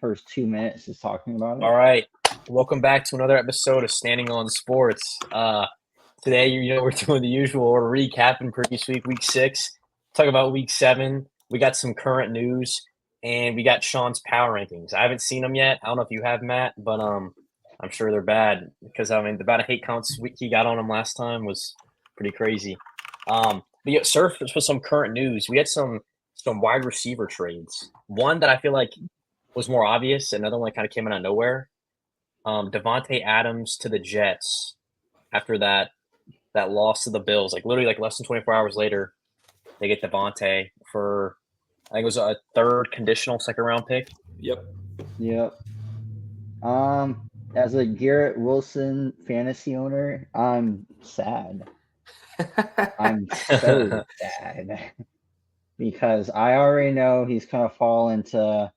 first 2 minutes just talking about All it. right. Welcome back to another episode of Standing on Sports. Today, we're doing the usual. We're recapping previous week 6. Talk about week 7. We got some current news, and we got Sean's power rankings. I haven't seen them yet. I don't know if you have, Matt, but I'm sure they're bad because the amount of hate counts he got on him last time was pretty crazy. But yeah, surf for some current news. We had some wide receiver trades. One that I feel like was more obvious. Another one kind of came out of nowhere. Davante Adams to the Jets after that loss to the Bills. Like literally, like less than 24 hours later, they get Davante for I think it was a third conditional second round pick. Yep. As a Garrett Wilson fantasy owner, I'm sad. I'm so sad because I already know he's gonna fall into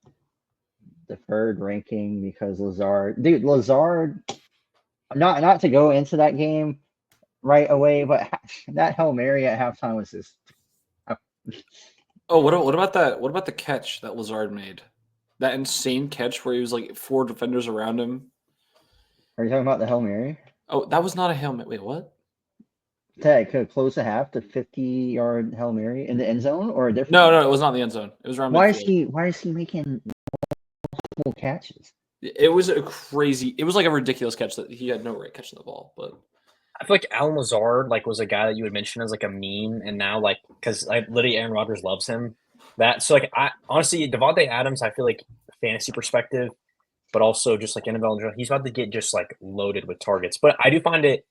the third ranking because Lazard. Not to go into that game right away, but that Hail Mary at halftime was just. Oh, what about that? What about the catch that Lazard made? That insane catch where he was like 4 defenders around him. Are you talking about the Hail Mary? Oh, that was not a Hail Mary. Wait, what? That could close the half to 50-yard Hail Mary in the end zone or a different. No, it was not in the end zone. It was around. Why is he making multiple catches? It was like a ridiculous catch that he had no right catching the ball, but. I feel like Alan Lazard was a guy that you would mention as like a meme, and now because literally Aaron Rodgers loves him. I honestly Davante Adams, I feel like fantasy perspective, but also just like NFL in general, he's about to get just like loaded with targets. But I do find it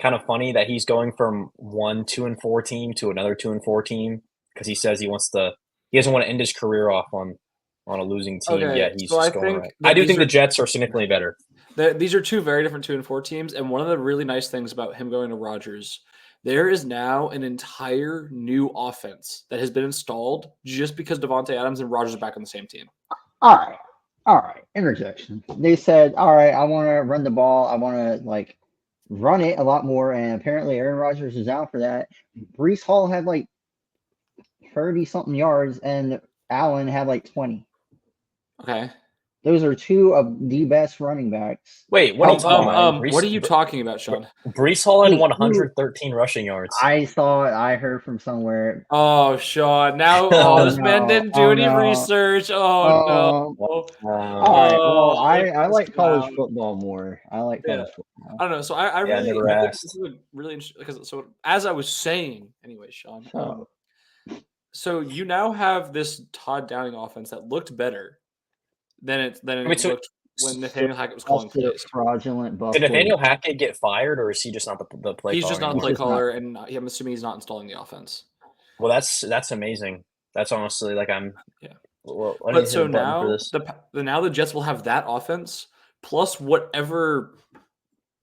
kind of funny that he's going from one 2-4 team to another 2-4 team because he says he doesn't want to end his career off on a losing team. Okay, Yet he's just going right. I do think the Jets are significantly better. These are two very different 2-4 teams, and one of the really nice things about him going to Rodgers, there is now an entire new offense that has been installed just because Davante Adams and Rodgers are back on the same team. All right. Interjection. They said, all right, I want to run the ball. I want to run it a lot more, and apparently Aaron Rodgers is out for that. Breece Hall had 30-something yards, and Allen had 20. Okay. Those are two of the best running backs. Wait, what are you talking about? What are you talking about, Sean? Breece Hall had 113 rushing yards. I heard from somewhere. Oh, Sean. Now, this man didn't do any research. No. All right. Well, I like college football more. I like college football. I don't know. So I really never asked. This is really interesting because as I was saying, anyway, Sean. So you now have this Todd Downing offense that looked better than it looked when Nathaniel Hackett was calling plays. Fraudulent Buffalo. Did Nathaniel Hackett get fired, or is he just not the play caller? He's just not the play caller, and I'm assuming he's not installing the offense. Well, that's amazing. That's honestly I'm. Yeah. Well, but so now the Jets will have that offense plus whatever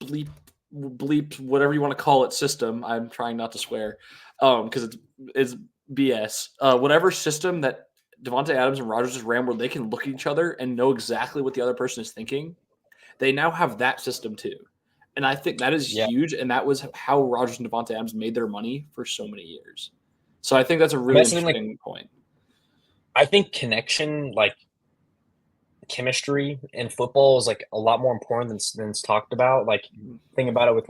bleep whatever you want to call it system. I'm trying not to swear, because it's BS. Whatever system that Davante Adams and Rodgers just ran where they can look at each other and know exactly what the other person is thinking. They now have that system too. And I think that is huge. And that was how Rodgers and Davante Adams made their money for so many years. So I think that's a really interesting point. I think connection, chemistry in football is a lot more important than it's talked about. Think about it with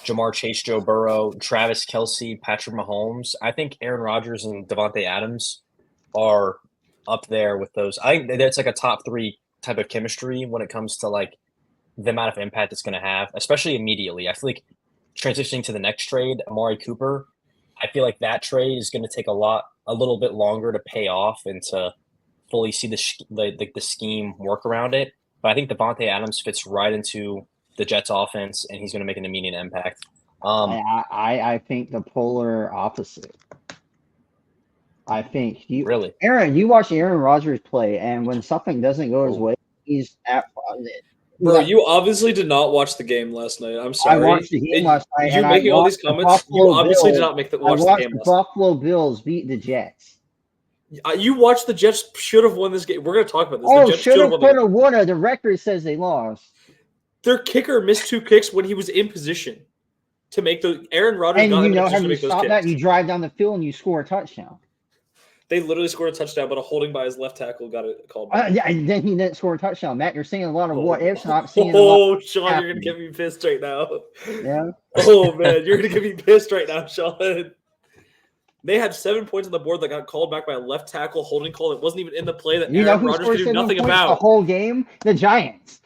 Jamar Chase, Joe Burrow, Travis Kelce, Patrick Mahomes. I think Aaron Rodgers and Davante Adams are up there with those. I think that's a top 3 type of chemistry when it comes to the amount of impact it's going to have, especially immediately. I feel like transitioning to the next trade, Amari Cooper, I feel like that trade is going to take a little bit longer to pay off and to fully see the scheme work around it. But I think Davante Adams fits right into the Jets offense, and he's going to make an immediate impact. I think the polar opposite. I think you watch Aaron Rodgers play, and when something doesn't go his way, he's at it. Bro, you obviously did not watch the game last night. I'm sorry. I watched the game last night. You making all these comments? You obviously did not watch the game last night. Buffalo Bills beat the Jets. You watched the Jets should have won this game. We're going to talk about this. Oh, should have could have won. The record says they lost. Their kicker missed 2 kicks when he was in position to make the Aaron Rodgers. And you know how you stop that? You drive down the field and you score a touchdown. They literally scored a touchdown, but a holding by his left tackle got it called back. Yeah, and then he didn't score a touchdown. Matt, you're seeing a lot of what ifs, and I'm seeing a lot. Oh, Sean, you're gonna get me pissed right now. Yeah. Oh man, you're gonna get me pissed right now, Sean. They had 7 points on the board that got called back by a left tackle holding call that wasn't even in the play that You know Aaron who Rodgers scored could do 7 nothing points the about. whole game? The Giants.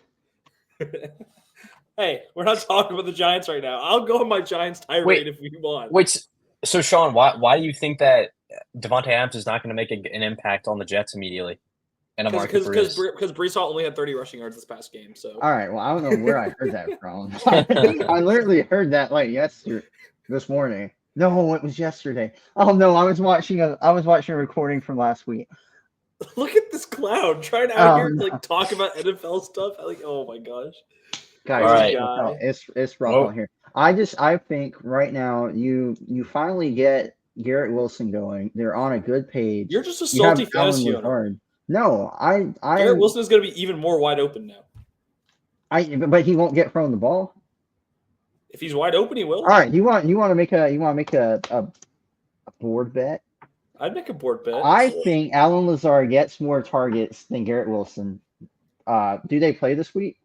Hey, we're not talking about the Giants right now. I'll go on my Giants tirade if we want. Wait, so Sean, why do you think that Davante Adams is not going to make an impact on the Jets immediately? And Amari Cooper is? Because Brees Hall only had 30 rushing yards this past game. So All right. Well, I don't know where I heard that from. I literally heard that like this morning. No, it was yesterday. Oh no, I was watching a recording from last week. look at this clown trying out here to like talk about NFL stuff. Like, oh my gosh. Guys, All right. it's rough out here. I think right now you finally get Garrett Wilson going. They're on a good page. You're just a You have salty fantasy Alan owner. Lazard. No, Garrett Wilson is going to be even more wide open now. But he won't get thrown the ball. If he's wide open, he will. All right, you want to make a board bet? I'd make a board bet. I think Alan Lazard gets more targets than Garrett Wilson. Do they play this week?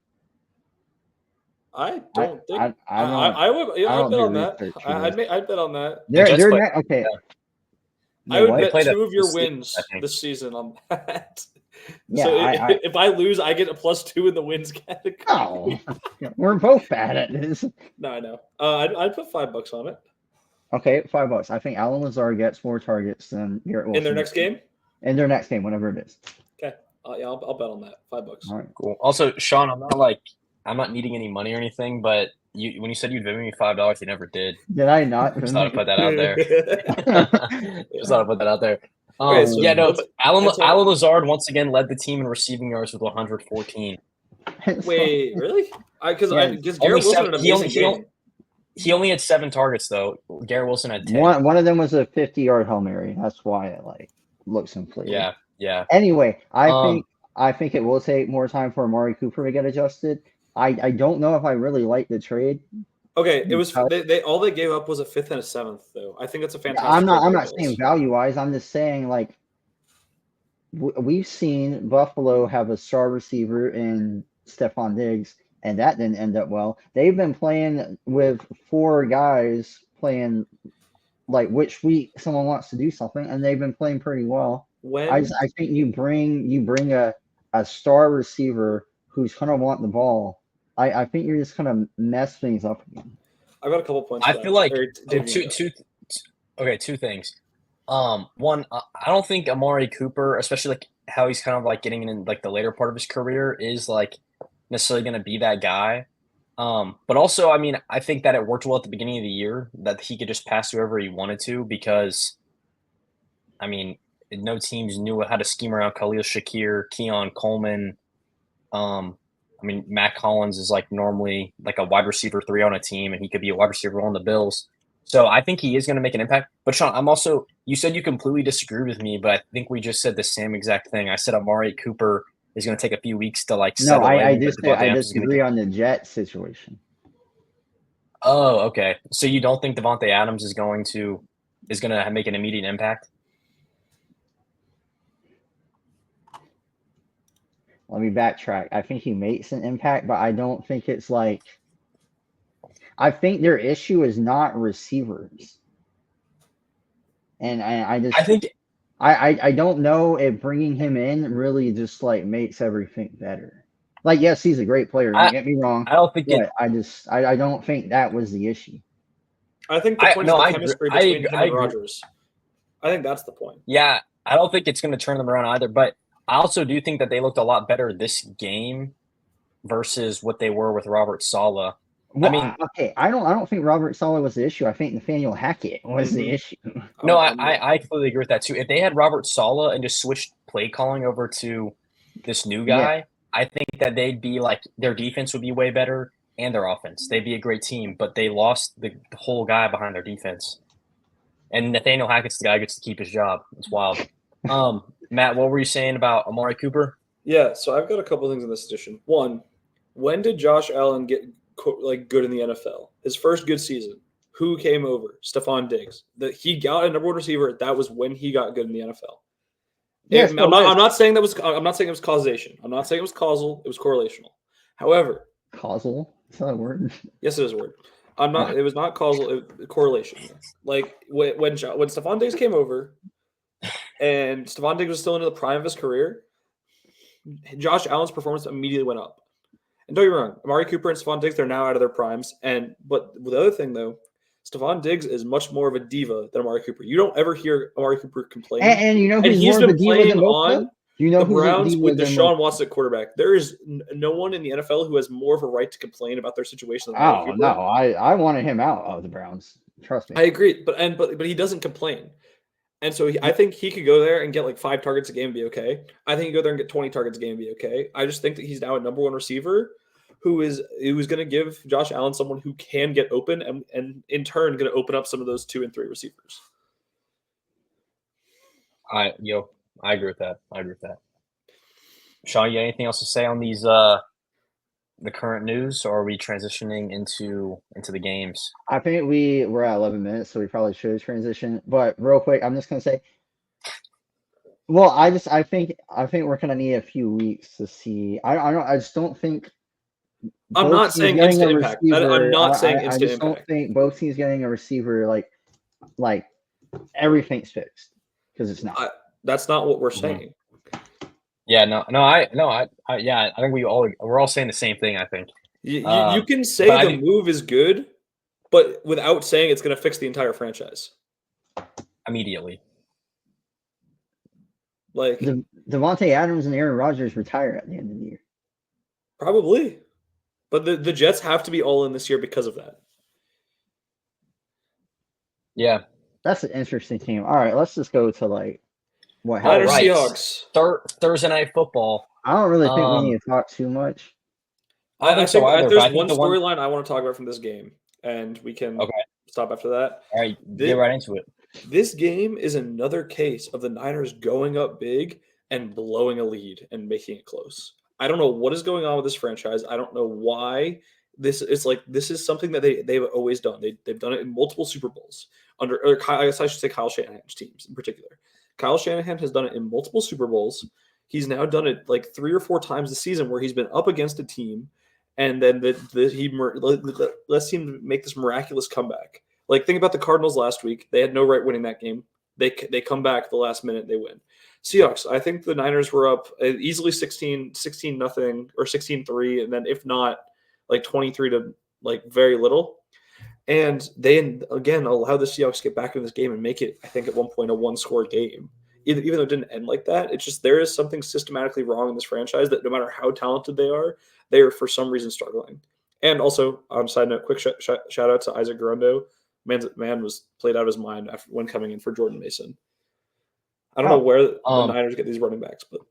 I don't think. I would. Yeah, I I'd don't bet do on that. research for I'd bet on that. They're okay. I would what? bet Play 2 that of your this season, wins I think. this season on that. Yeah, So if I lose, I get a +2 in the wins category. Oh, we're both bad at this. No, I know. I'd put $5 on it Okay, $5. I think Alan Lazard gets more targets than Garrett Wilson in their next game. In their next game, whenever it is. Okay, yeah, I'll bet on that. $5. All right. Cool. Also, Sean, I'm not needing any money or anything, but when you said you'd give me $5, you never did. Did I not? Just thought I'd put that out there. Just thought I'd put that out there. Okay, so yeah, no. Alan Lazard once again led the team in receiving yards with 114. Wait, really? Because Yeah. Garrett Wilson had an amazing game. He only had 7 targets though. Garrett Wilson had 10. One of them was a 50-yard Hail Mary. That's why it looks inflated. Yeah. Anyway, I think it will take more time for Amari Cooper to get adjusted. I don't know if I really like the trade. Okay, it was they all they gave up was a 5th and a 7th though. I think that's a fantastic. I'm trade not for saying Bills. value wise. I'm just saying we've seen Buffalo have a star receiver in Stephon Diggs, and that didn't end up well. They've been playing with 4 guys playing which week someone wants to do something, and they've been playing pretty well. I think you bring a star receiver who's gonna want the ball. I think you're just gonna mess things up again. I've got a couple points. I feel like two things. One, I don't think Amari Cooper, especially how he's kind of getting in the later part of his career, is necessarily going to be that guy. But also, I mean, I think that it worked well at the beginning of the year that he could just pass whoever he wanted to because, I mean, no teams knew how to scheme around Khalil Shakir, Keon Coleman. I mean, Matt Collins is normally a wide receiver 3 on a team, and he could be a wide receiver on the Bills. So I think he is going to make an impact. But Sean, you said you completely disagreed with me, but I think we just said the same exact thing. I said Amari Cooper is going to take a few weeks to settle in. I disagree on the Jets situation. Oh, okay. So you don't think Davante Adams is going to make an immediate impact? Let me backtrack. I think he makes an impact, but I don't think it's I think their issue is not receivers. And I don't know if bringing him in really just makes everything better. Yes, he's a great player. Don't get me wrong. I don't think I don't think that was the issue. I think the point is the chemistry between him and Rodgers. I think that's the point. Yeah, I don't think it's going to turn them around either, but I also do think that they looked a lot better this game versus what they were with Robert Saleh. Well, I mean, okay, I don't think Robert Saleh was the issue. I think Nathaniel Hackett was the issue. No, I completely agree with that too. If they had Robert Saleh and just switched play calling over to this new guy, I think that they'd be their defense would be way better and their offense. They'd be a great team, but they lost the whole guy behind their defense. And Nathaniel Hackett's the guy who gets to keep his job. It's wild. Matt, what were you saying about Amari Cooper? Yeah, so I've got a couple things in this edition. One, when did Josh Allen get good in the NFL? His first good season. Who came over? Stephon Diggs. He got a number 1 receiver. That was when he got good in the NFL. Yes, I'm but not saying that was. I'm not saying it was causation. I'm not saying it was causal. It was correlational. However, causal. Is that a word? yes, it is a word. I'm not. It was not causal. Correlation. Like when Stephon Diggs came over, and Stephon Diggs was still into the prime of his career, Josh Allen's performance immediately went up. And don't get me wrong, Amari Cooper and Stephon Diggs, they're now out of their primes. But the other thing though, Stephon Diggs is much more of a diva than Amari Cooper. You don't ever hear Amari Cooper complain. And you know who's he's more of been a diva playing than both of on them? You know the who's a Browns diva with than Deshaun Watson at quarterback. There is no one in the NFL who has more of a right to complain about their situation than Amari Oh Cooper. no, I wanted him out of the Browns. Trust me. I agree, but he doesn't complain. And so I think he could go there and get like 5 targets a game and be okay. I think he could go there and get 20 targets a game and be okay. I just think that he's now a number one receiver who is going to give Josh Allen someone who can get open and in turn going to open up some of those 2 and 3 receivers. I agree with that. Sean, you got anything else to say on these the current news, or are we transitioning into the games? I think we're at 11 minutes, so we probably should transition. But real quick, I'm just gonna say, well, I think we're gonna need a few weeks to see. I just don't think. I'm not saying instant impact. I'm not saying instant I just don't think both teams getting a receiver like everything's fixed, because it's not. That's not what we're saying. Yeah, I think we're all saying the same thing. I think you can say the move is good, but without saying it's going to fix the entire franchise immediately. Like Davante Adams and Aaron Rodgers retire at the end of the year. Probably, but the Jets have to be all in this year because of that. Yeah, that's an interesting team. All right, let's just go to what happened. Right. Seahawks. Thursday night football. I don't really think we need to talk too much. I think so either, there's one storyline I want to talk about from this game, and we can stop after that. All right, get right into it. This game is another case of the Niners going up big and blowing a lead and making it close. I don't know what is going on with this franchise. I don't know why this is something that they've always done. They've done it in multiple Super Bowls I guess I should say Kyle Shanahan's teams in particular. Kyle Shanahan has done it in multiple Super Bowls. He's now done it like 3 or 4 times this season where he's been up against a team, and then let's him make this miraculous comeback. Like, think about the Cardinals last week. They had no right winning that game. They come back at the last minute. They win. Seahawks, I think the Niners were up easily 16-0 or 16-3, and then if not, like 23 to like very little. And they, again, allow the Seahawks to get back in this game and make it, I think, at one point a 1-score game. Even though it didn't end like that, it's just there is something systematically wrong in this franchise that no matter how talented they are for some reason struggling. And also, on a side note, quick shout out to Isaac Guerrero. Man was played out of his mind when coming in for Jordan Mason. I don't know where the Niners get these running backs, but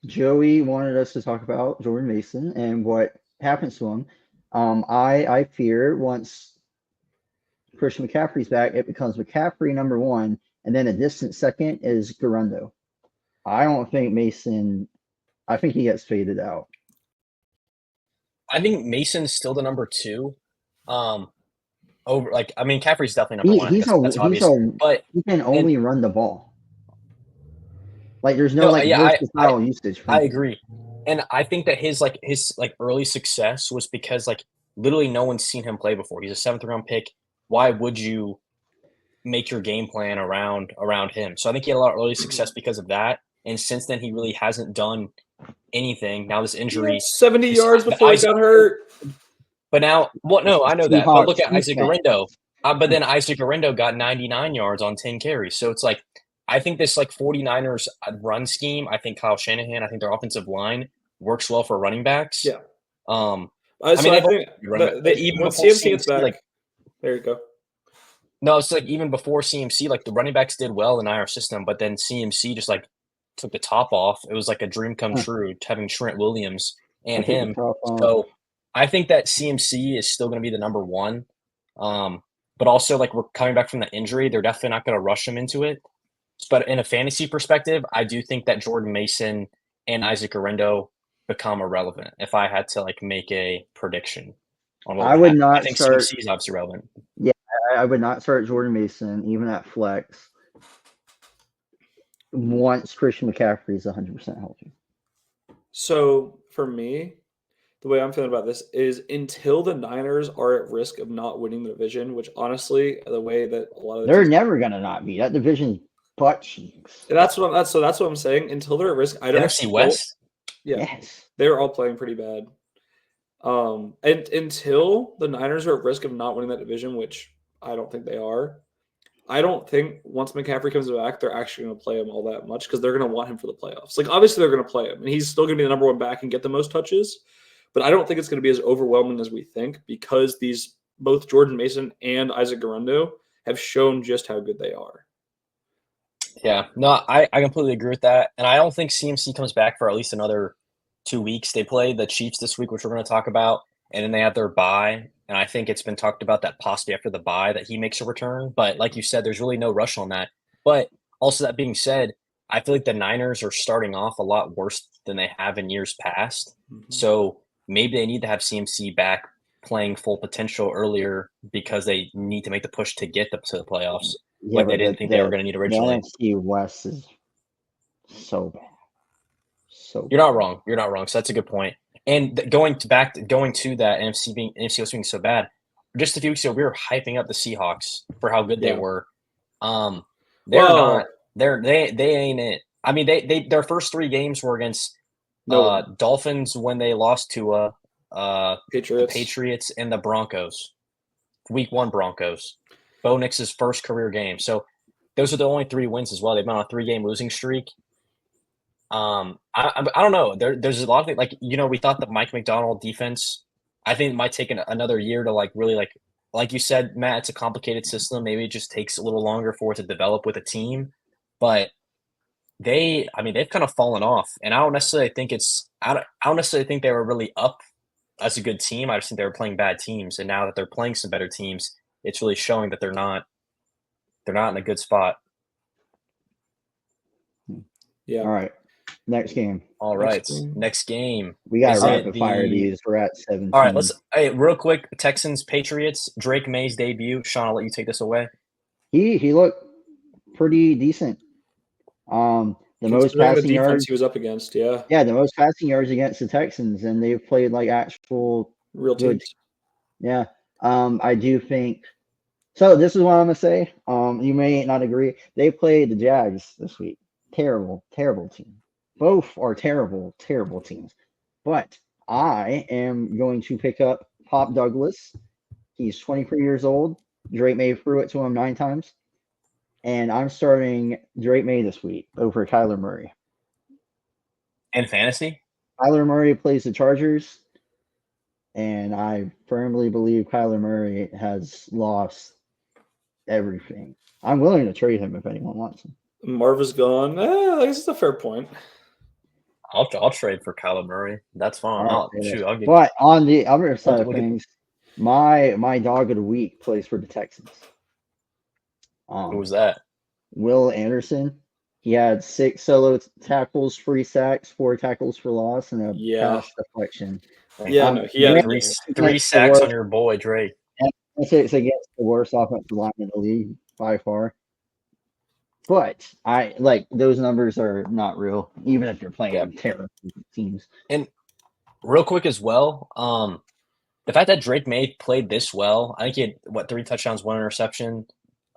Joey wanted us to talk about Jordan Mason and what happens to him. I fear once Christian McCaffrey's back, it becomes McCaffrey number 1, and then a distant second is Guerrero. I don't think Mason. I think he gets faded out. I think Mason's still the number 2. McCaffrey's definitely number 1. That's obvious. But he can only run the ball. Like, there's no versatile usage. I agree, and I think that his early success was because literally no one's seen him play before. He's a 7th round pick. Why would you make your game plan around him? So I think he had a lot of early success because of that. And since then, he really hasn't done anything. Now this injury, 70 yards before he got hurt. But now, no, I know that. But look at Isaac Guerrero. But then Isaac Guerrero got 99 yards on 10 carries. So it's like, I think this 49ers run scheme, I think Kyle Shanahan, I think their offensive line works well for running backs. Yeah. I think even when CMC gets back, there you go. No, it's even before CMC, the running backs did well in our system, but then CMC just took the top off. It was a dream come true having Trent Williams and him. So I think that CMC is still going to be the number 1. But also we're coming back from the injury. They're definitely not going to rush him into it. But in a fantasy perspective, I do think that Jordan Mason and Isaac Guerrero become irrelevant. If I had to make a prediction on what I would not I think start. CMC is obviously relevant. Yeah, I would not start Jordan Mason even at flex. once Christian McCaffrey is 100% healthy. So for me, the way I'm feeling about this is until the Niners are at risk of not winning the division, which honestly, the way that a lot of the They're teams, never gonna not be. That division's butt cheeks. that's what I'm saying. Until they're at risk, I don't. NFC West. Yeah, Yes. they're all playing pretty bad. And until the Niners are at risk of not winning that division, which I don't think they are, I don't think once McCaffrey comes back, they're actually going to play him all that much because they're going to want him for the playoffs. Like, obviously, they're going to play him, and he's still going to be the number one back and get the most touches. But I don't think it's going to be as overwhelming as we think because both Jordan Mason and Isaac Garundo have shown just how good they are. Yeah, no, I completely agree with that. And I don't think CMC comes back for at least another 2 weeks. They play the Chiefs this week, which we're going to talk about, and then they have their bye. And I think it's been talked about that possibly after the bye that he makes a return. But like you said, there's really no rush on that. But also that being said, I feel like the Niners are starting off a lot worse than they have in years past. Mm-hmm. So maybe they need to have CMC back playing full potential earlier because they need to make the push to get to the playoffs. Yeah, like they didn't think they were going to need originally. The NFC West is so bad. So You're not wrong. You're not wrong. So that's a good point. And going to that NFC West being so bad, just a few weeks ago we were hyping up the Seahawks for how good they were. They're not. They ain't it. I mean, their first 3 games were against Dolphins when they lost to the Patriots and the Broncos. Week 1 Broncos. Bo Nix's first career game. So those are the only 3 wins as well. They've been on a 3-game losing streak. I don't know. There's a lot of things, like, we thought the Mike McDonald defense, I think it might take another year to really like you said, Matt, it's a complicated system. Maybe it just takes a little longer for it to develop with a team, but they've kind of fallen off, and I don't necessarily think they were really up as a good team. I just think they were playing bad teams, and now that they're playing some better teams, it's really showing that they're not in a good spot. Yeah. All right. Next game. All right. Next game. We got to rapid fire these. We're at 17. All right, real quick, Texans, Patriots, Drake May's debut. Sean, I'll let you take this away. He looked pretty decent. The most passing yards he was up against, the most passing yards against the Texans, and they've played like actual real teams. Yeah. I do think so. This is what I'm gonna say. You may not agree. They played the Jags this week. Terrible team. Both are terrible teams. But I am going to pick up Pop Douglas. He's 23 years old. Drake May threw it to him 9 times. And I'm starting Drake May this week over Kyler Murray. And fantasy? Kyler Murray plays the Chargers. And I firmly believe Kyler Murray has lost everything. I'm willing to trade him if anyone wants him. Marva's gone. I guess it's a fair point. I'll trade for Kyler Murray. That's fine. But on the other side of things, my dog of the week plays for the Texans. Who was that? Will Anderson. He had 6 solo tackles, 3 sacks, 4 tackles for loss, and a pass deflection. He had 3 sacks on your boy Drake. It's against the worst offensive line in the league by far. But I like those numbers are not real, even if you're playing terrible teams. And real quick as well, the fact that Drake May played this well, I think he had 3 touchdowns, 1 interception.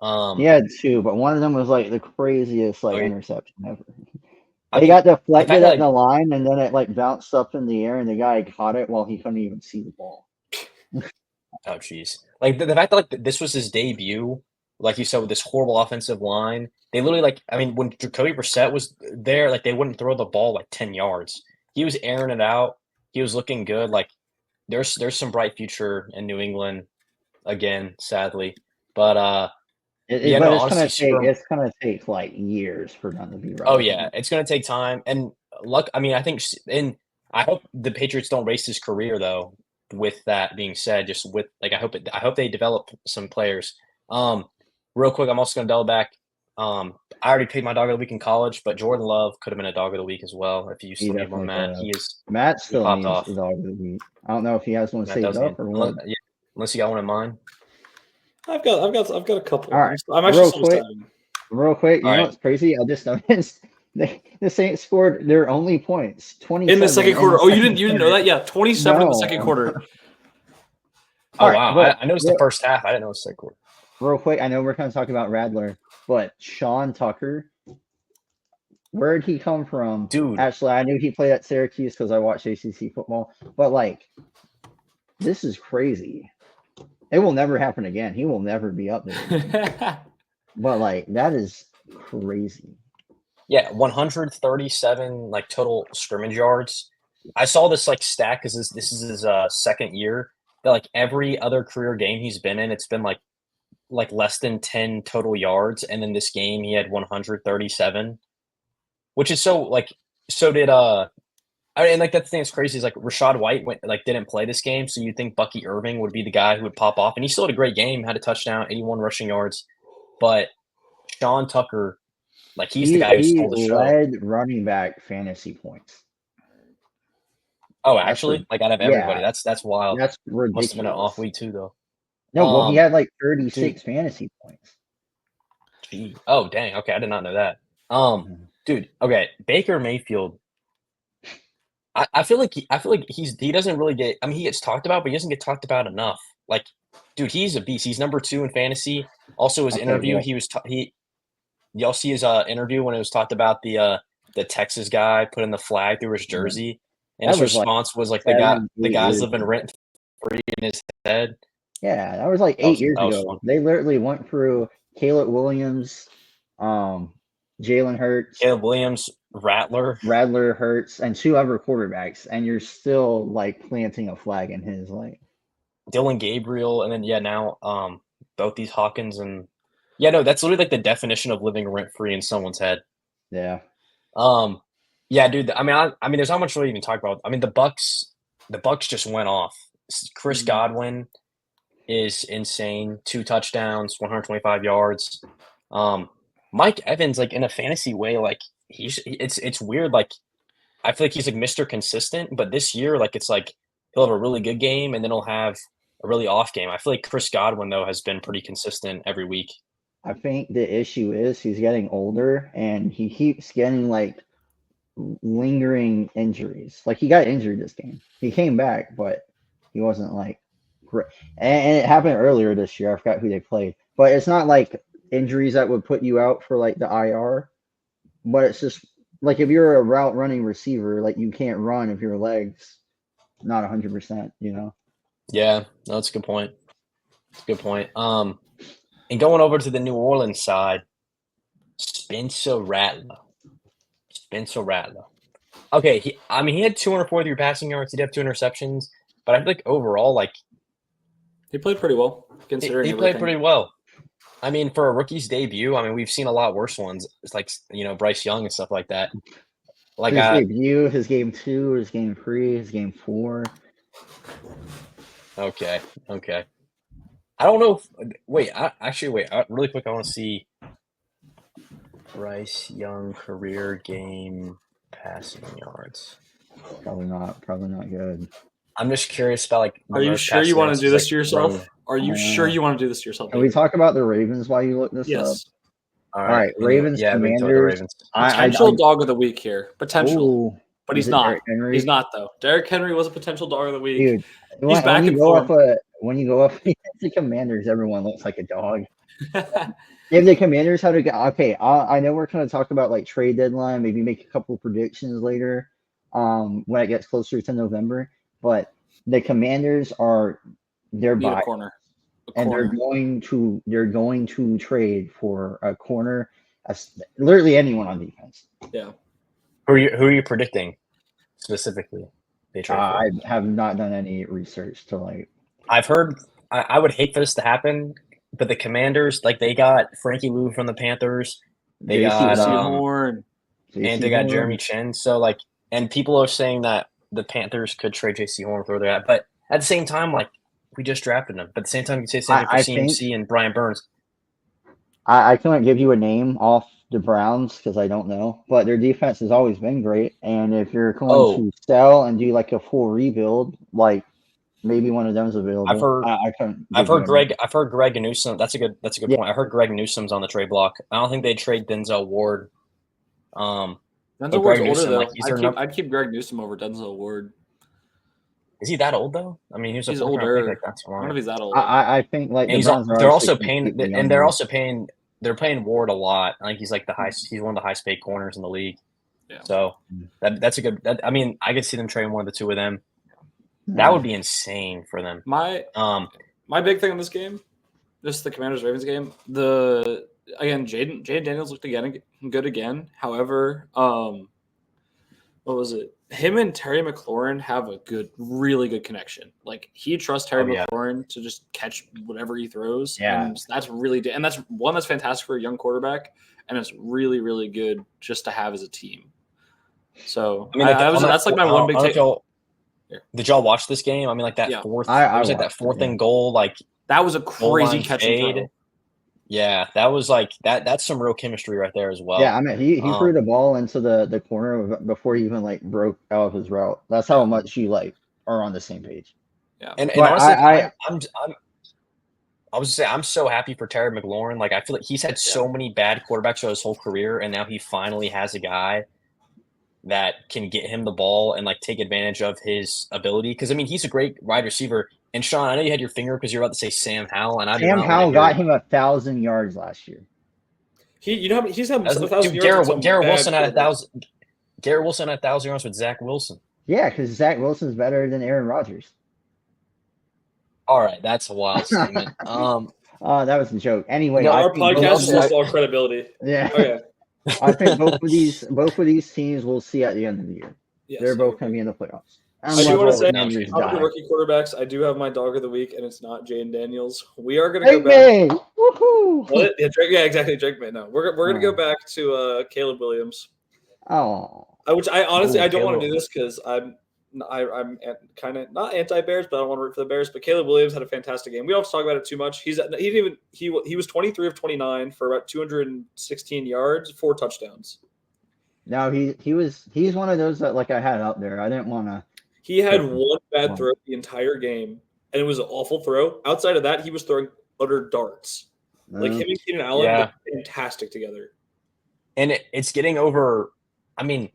He had 2, but one of them was like the craziest interception ever. He got deflected at the line, and then it bounced up in the air, and the guy caught it while he couldn't even see the ball. Oh, jeez! Like the fact that this was his debut, like you said, with this horrible offensive line, they literally when Jacoby Brissett was there, they wouldn't throw the ball 10 yards. He was airing it out. He was looking good. There's some bright future in New England again, sadly, but it's gonna take years for them to be right. Oh yeah, it's gonna take time and luck. I mean, I think, and I hope the Patriots don't waste his career though. With that being said, just with I hope they develop some players. Real quick, I'm also gonna double back. I already picked my dog of the week in college, but Jordan Love could have been a dog of the week as well if you still need one, Matt. Matt still needs the dog of the week. I don't know if he has one saved up or what. Unless you got one in mind. I've got a couple. All right. I'm actually still deciding. Real quick, you All know right. what's crazy? I just noticed the Saints scored their only points, 27 In the second in quarter. the Oh, you second didn't know quarter. that? Yeah, 27 in the second No. quarter. Oh All right, wow, but I noticed the first half. I didn't know it was second quarter. real quick, I know we're kind of talking about Radler, but Sean Tucker, where did he come from? Dude, Actually, I knew he played at Syracuse because I watched ACC football, but like, this is crazy. It will never happen again. He will never be up there again. But like, that is crazy. yeah, 137 like total scrimmage yards. I saw this like stat because this is his second year. That like every other career game he's been in, it's been like less than 10 total yards, and then this game he had 137, which is so like so did and like that thing that's crazy is like Rashad White didn't play this game, so you'd think Bucky Irving would be the guy who would pop off, and he still had a great game, had a touchdown, 81 rushing yards, but Sean Tucker, like he's the guy who He stole the show. led running back fantasy points. Oh, That's actually, like out of everybody, yeah, that's wild. that's Must have been an off ridiculous. week too, though. No, well, he had like 36 dude, fantasy points. gee, oh dang, okay, I did not know that. Mhm. Dude, okay, Baker Mayfield. I feel like he doesn't really get. I mean, he gets talked about, but he doesn't get talked about enough. Like, dude, he's a beast. He's number 2 in fantasy. Also, his Okay, interview, well, he was he. Y'all see his interview when it was talked about the Texas guy putting the flag through his jersey, and that his was like response was like seven, the 8 guy's years living ago. rent free in his head. Yeah, that was like 8 years That was ago. fun. They literally went through Caleb Williams, Jalen Hurts, Caleb Williams, Rattler. Radler Hurts, and 2 other quarterbacks, and you're still like planting a flag in his like. Dylan Gabriel, and then yeah, now both these Hawkins and yeah, no, that's literally like the definition of living rent free in someone's head. Yeah. Yeah, dude. I mean, there's not much to really even talk about. I mean, the Bucks just went off. Chris Mhm. Godwin is insane. 2 touchdowns, 125 yards. Mike Evans, like in a fantasy way, like it's weird. Like I feel like he's like Mr. Consistent, but this year, like it's like he'll have a really good game and then he'll have a really off game. I feel like Chris Godwin though has been pretty consistent every week. I think the issue is he's getting older and he keeps getting like lingering injuries. Like he got injured this game. He came back, but he wasn't like great. And it happened earlier this year. I forgot who they played, but it's not like injuries that would put you out for like the IR. But it's just like if you're a route running receiver, like you can't run if your legs not 100%. You know. Yeah, no, that's a good point. That's a good point. And going over to the New Orleans side, Spencer Rattler. Spencer Rattler. Okay, I mean, he had 243 passing yards. He did have 2 interceptions, but I feel like overall, like He played pretty well considering he everything. played pretty well. I mean, for a rookie's debut, I mean, we've seen a lot worse ones. It's like Bryce Young and stuff like that. Like His debut, his game 2, his game 3, his game 4. Okay. I don't know. Wait, really quick, I want to see Bryce Young career game passing yards. Probably not good. I'm just curious about like. Are you sure you want to do this to yourself? Are you sure you want to do this to yourself? Can we talk about the Ravens while you look this up? Yes. All right, Ravens, yeah, we can talk about the Commanders. Ravens. Potential dog of the week here. Potential. Ooh, But is he's it not. Derrick Henry? He's not though. Derrick Henry was a potential dog of the week. Dude, He's back in form. when you go up against the Commanders, everyone looks like a dog. If the Commanders had to go, okay, I know we're going to talk about like trade deadline, maybe make a couple predictions later, when it gets closer to November. But the Commanders they're Need a by, corner. and they're going to trade for a corner, literally anyone on defense. Yeah. Who are you predicting specifically? They trade for? I have not done any research to like. I've heard. I would hate for this to happen, but the Commanders, like they got Frankie Lou from the Panthers, they got Horn, and they got Jeremy Chin. So like, and people are saying that the Panthers could trade J.C. Horn for that, but at the same time, like we just drafted him. But at the same time, you can say the same thing for CMC and Brian Burns. I couldn't give you a name off the Browns because I don't know, but their defense has always been great. And if you're going to sell and do like a full rebuild, like Maybe one of them's available. I've heard- I couldn't I've give you heard a- I've heard Greg Newsome. That's a good Yeah. point. I heard Greg Newsome's on the trade block. I don't think they'd trade Denzel Ward. Denzel Greg Ward's older Newsome, though. like, he's their I'd keep Greg Newsome over Denzel Ward. Is he that old though? I mean, he was a He's fourth round pick, older. like that's I don't know if wrong. he's that old. I think like And the Browns are they're obviously also paying, completely and they're younger. also paying. They're paying Ward a lot. I think he's like he's one of the highest paid corners in the league. Yeah. So that's a good. I mean, I could see them trading one of the two of them. That would be insane for them. My big thing in this game, just the Commanders-Ravens game, Jaden Daniels looked good again. However, what was it? Him and Terry McLaurin have a really good connection. Like he trusts Terry McLaurin to just catch whatever he throws. Yeah. And that's that's fantastic for a young quarterback, and it's really, really good just to have as a team. So I mean, that's like my one big take. Did y'all watch this game? I mean, like that fourth. I was like that fourth and goal. Like that was a crazy catch and throw. Yeah, that was like that. That's some real chemistry right there as well. Yeah, I mean, he threw the ball into the corner before he even like broke out of his route. That's how much you like are on the same page. Yeah, and honestly, I was say I'm so happy for Terry McLaurin. Like I feel like he's had so many bad quarterbacks throughout his whole career, and now he finally has a guy that can get him the ball and like take advantage of his ability. Because I mean, he's a great wide receiver. And Sean, I know you had your finger because you're about to say Sam Howell, and Sam Howell got him 1,000 yards last year. He's had 1,000 yards. Garrett Wilson had 1,000. Garrett Wilson had 1,000 yards with Zach Wilson. Yeah, because Zach Wilson's better than Aaron Rodgers. All right, that's a wild statement. That was a joke. Anyway, our podcast has lost all credibility. Yeah. Okay. I think both of these teams we'll see at the end of the year. Yes, They're both going to be in the playoffs. I do want to say, on the rookie quarterbacks, I do have my dog of the week, and it's not Jaden Daniels. We are going to go back. Woohoo! What? Yeah, exactly. Drake May. No, we're going to go back to Caleb Williams. Oh. Which I honestly I don't want to do this because I'm kind of not anti-Bears, but I don't want to root for the Bears. But Caleb Williams had a fantastic game. We don't talk about it too much. He was 23 of 29 for about 216 yards, 4 touchdowns. No, he's one of those that like I had out there. I didn't want to. He had one bad throw the entire game, and it was an awful throw. Outside of that, he was throwing utter darts. Like him and Keenan Allen were fantastic together. And it's getting over. I mean,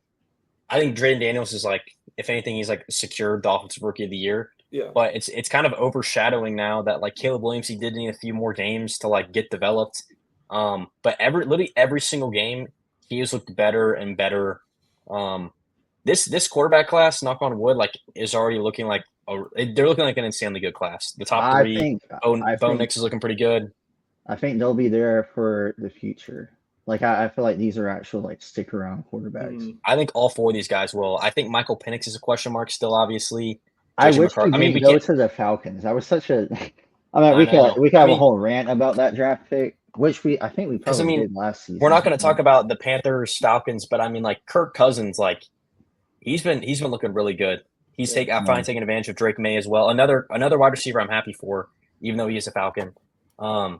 I think Jaden Daniels is like, if anything, he's like secured the offensive rookie of the year. Yeah. But it's kind of overshadowing now that like Caleb Williams, he did need a few more games to like get developed. But literally every single game, he has looked better and better. This quarterback class, knock on wood, like is already looking like they're looking like an insanely good class. The top three, Bo Nix is looking pretty good. I think they'll be there for the future. Like I feel like these are actual like stick around quarterbacks. I think all 4 of these guys will. I think Michael Penix is a question mark still, obviously. I wish we didn't go to the Falcons. I was such a. I mean, we could have a whole rant about that draft pick, which I think we probably did last season. We're not going to talk about the Panthers, Falcons, but I mean, like Kirk Cousins, like he's been looking really good. He's I find taking advantage of Drake May as well. Another wide receiver I'm happy for, even though he is a Falcon. All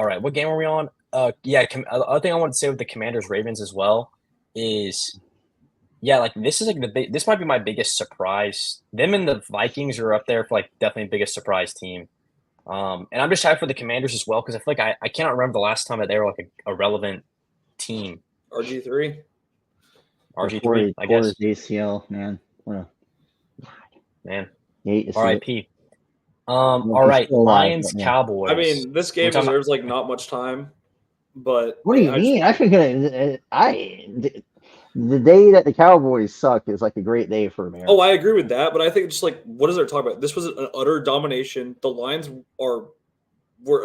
right, what game are we on? Other thing I want to say with the Commanders Ravens as well is, like this is like this might be my biggest surprise. Them and the Vikings are up there for like definitely the biggest surprise team. And I'm just hyped for the Commanders as well because I feel like I cannot remember the last time that they were like a relevant team. RG3, I guess. ACL, man. RIP. All right, Lions, Cowboys. I mean, this game deserves like not much time, but what do you mean? I think the day that the Cowboys suck is like a great day for America. Oh, I agree with that, but I think just like what is there talking about? This was an utter domination. The Lions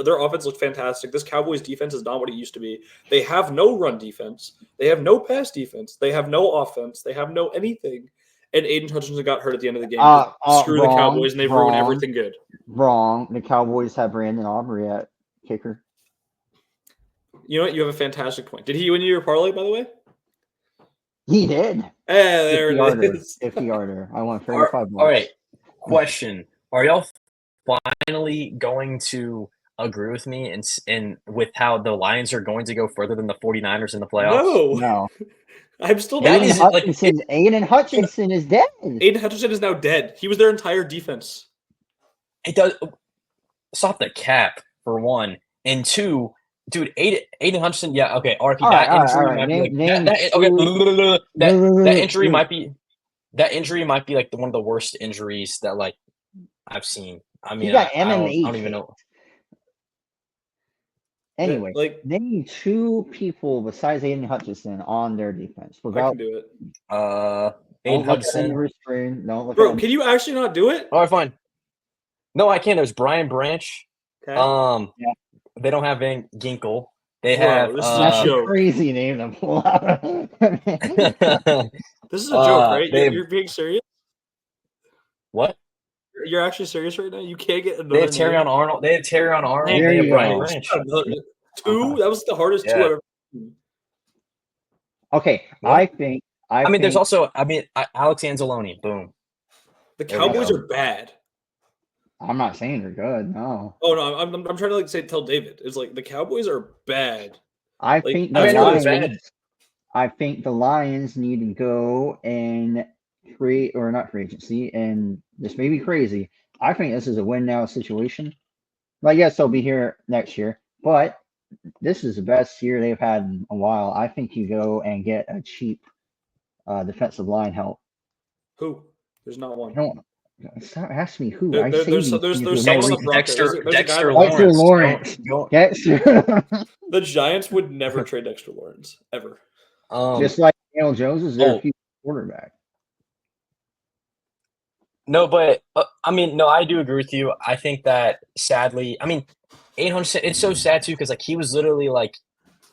their offense looked fantastic. This Cowboys defense is not what it used to be. They have no run defense. They have no pass defense. They have no offense. They have no anything. And Aiden Hutchinson got hurt at the end of the game. Screw the Cowboys, and they've ruined everything good. Wrong. The Cowboys have Brandon Aubrey at kicker. You know what? You have a fantastic point. Did he win you your parlay, by the way? He did. There it is. 50-yarder. I won 35 bucks. All right. Question. Are y'all finally going to agree with me and with how the Lions are going to go further than the 49ers in the playoffs? No. I'm still That not. is like Aiden Hutchinson is dead. Aiden Hutchinson is now dead. He was their entire defense. it does stop the cap for one, and two, dude, Aiden Hutchinson. Yeah, okay. RP All right, that all right, injury all right. might be like Name that. Okay, two. that injury might be like one of the worst injuries that like I've seen. I He mean, got I MMA don't even know. Anyway, Like, name two people besides Aiden Hutchinson on their defense. I Without can do it. Aiden don't look at Hutchinson. under screen. Don't look Bro, at can you actually not do it? All right, fine. No, I can't. There's Brian Branch. Okay. Yeah. They don't have Van Ginkel. They Bro, have. this is a that's a joke. crazy name to pull out. This is a joke, right? they- You're being serious? what? You're actually serious right now? You can't get another They have Terry name? on Arnold. They have Terry on Arnold. There They have you Brian go. Branch. Two? That was the hardest two Yeah. I've ever seen. Okay, What? I mean, there's think- also. Alex Anzalone. Boom. The There we Cowboys go. are bad. I'm not saying they're good. No, Oh no, I'm trying to tell David. It's like the Cowboys are bad. I Like, think I the mean, no, it's Lions. bad. I think the Lions need to go and free or not free agency, and this may be crazy. I think this is a win now situation. Like, yes, they'll be here next year, but this is the best year they've had in a while. I think you go and get a cheap defensive line help. Who? There's not one. Don't stop asking me who. There- I there- say there's- these there's- things there's with someone no on the Broncos. reason. There's a guy Dexter like- Dexter Lawrence. Lawrence. Don't- The Giants would never trade Dexter Lawrence ever. Just like Daniel Jones is their oh. future quarterback. No, but I mean, no, I do agree with you. I think that sadly, I mean, 800. It's so sad too because like he was literally like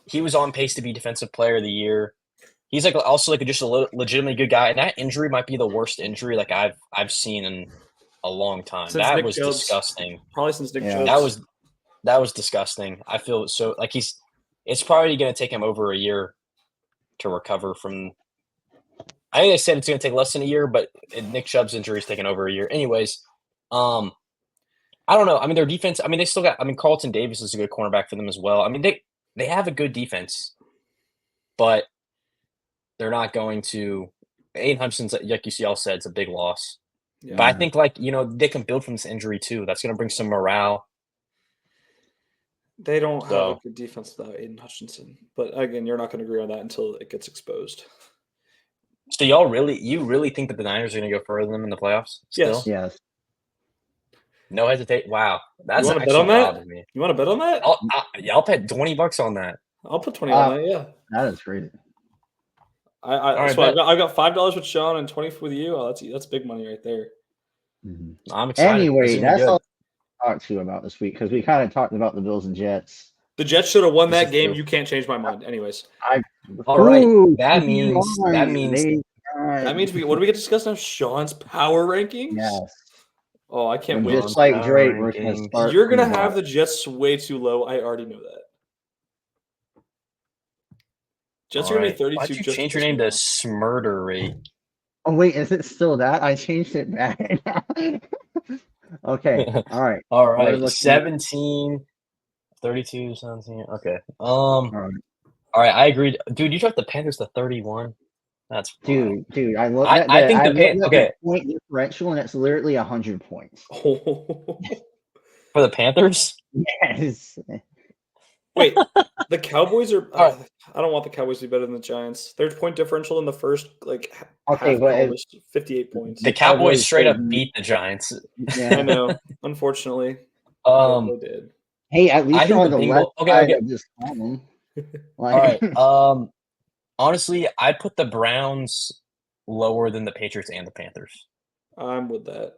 he was on pace to be defensive player of the year. He's like also like just a legitimately good guy, and that injury might be the worst injury like I've seen in a long time. Since That Nick was Chubb's. disgusting. Probably since Nick Yeah. Chubb's. That was disgusting. I feel so like it's probably going to take him over a year to recover from. I think they said it's going to take less than a year, but Nick Chubb's injury is taking over a year. Anyways, I don't know. I mean, their defense. I mean, they still got. I mean, Carlton Davis is a good cornerback for them as well. I mean, they have a good defense, but they're not going to. Aiden Hutchinson's, like you all said, it's a big loss. Yeah. But I think they can build from this injury too. That's going to bring some morale. They don't have So- a good defense without Aiden Hutchinson. But again, you're not going to agree on that until it gets exposed. So you really think that the Niners are going to go further than them in the playoffs? Yes. Still? Yes. No hesitate. Wow, that's wanna bet actually on that? wild to me. You want to bet on that? I'll bet $20 on that. I'll put 20 on that. Yeah. That is crazy. right, So I've got $5 with Sean and 20 with you. Oh, that's big money right there. Mhm. I'm excited. This Anyway, is gonna be that's good. all I talked to you about this week because we kind of talked about the Bills and Jets. The Jets should have won This that is game. true. You can't change my mind. Anyways, All right. Ooh, That keep means in that mind, means that means what do we get to discuss now? Sean's power rankings. yes. Oh, I can't And wait. just like Power Drake, we're gonna rankings. start. You're gonna from the have the bottom. Jets way too low. I already know that. Jets are gonna be 32. Why'd you just change to your name to piss me Smurder Rate? Oh wait, is it still that? I changed it back. Okay. All right. All We're right, looking- 17, 32, 17. Okay. All right. All right, I agreed. Dude, you dropped the Panthers to 31. That's wild. Dude, I looked I- at I think the Pan- looked at okay. the point differential, and it's literally 100 points. off. For the Panthers? Yes. Wait, the Cowboys are. All right. I don't want the Cowboys to be better than the Giants. Their point differential in the first Okay, half but call was 58 points. The Cowboys Cowboys straight up didn't- beat the Giants. Yeah. I know. Unfortunately, they did. Hey, at least think you're on the the Bengal- left okay, side okay. of this column. All right. Honestly, I'd put the Browns lower than the Patriots and the Panthers. I'm with that.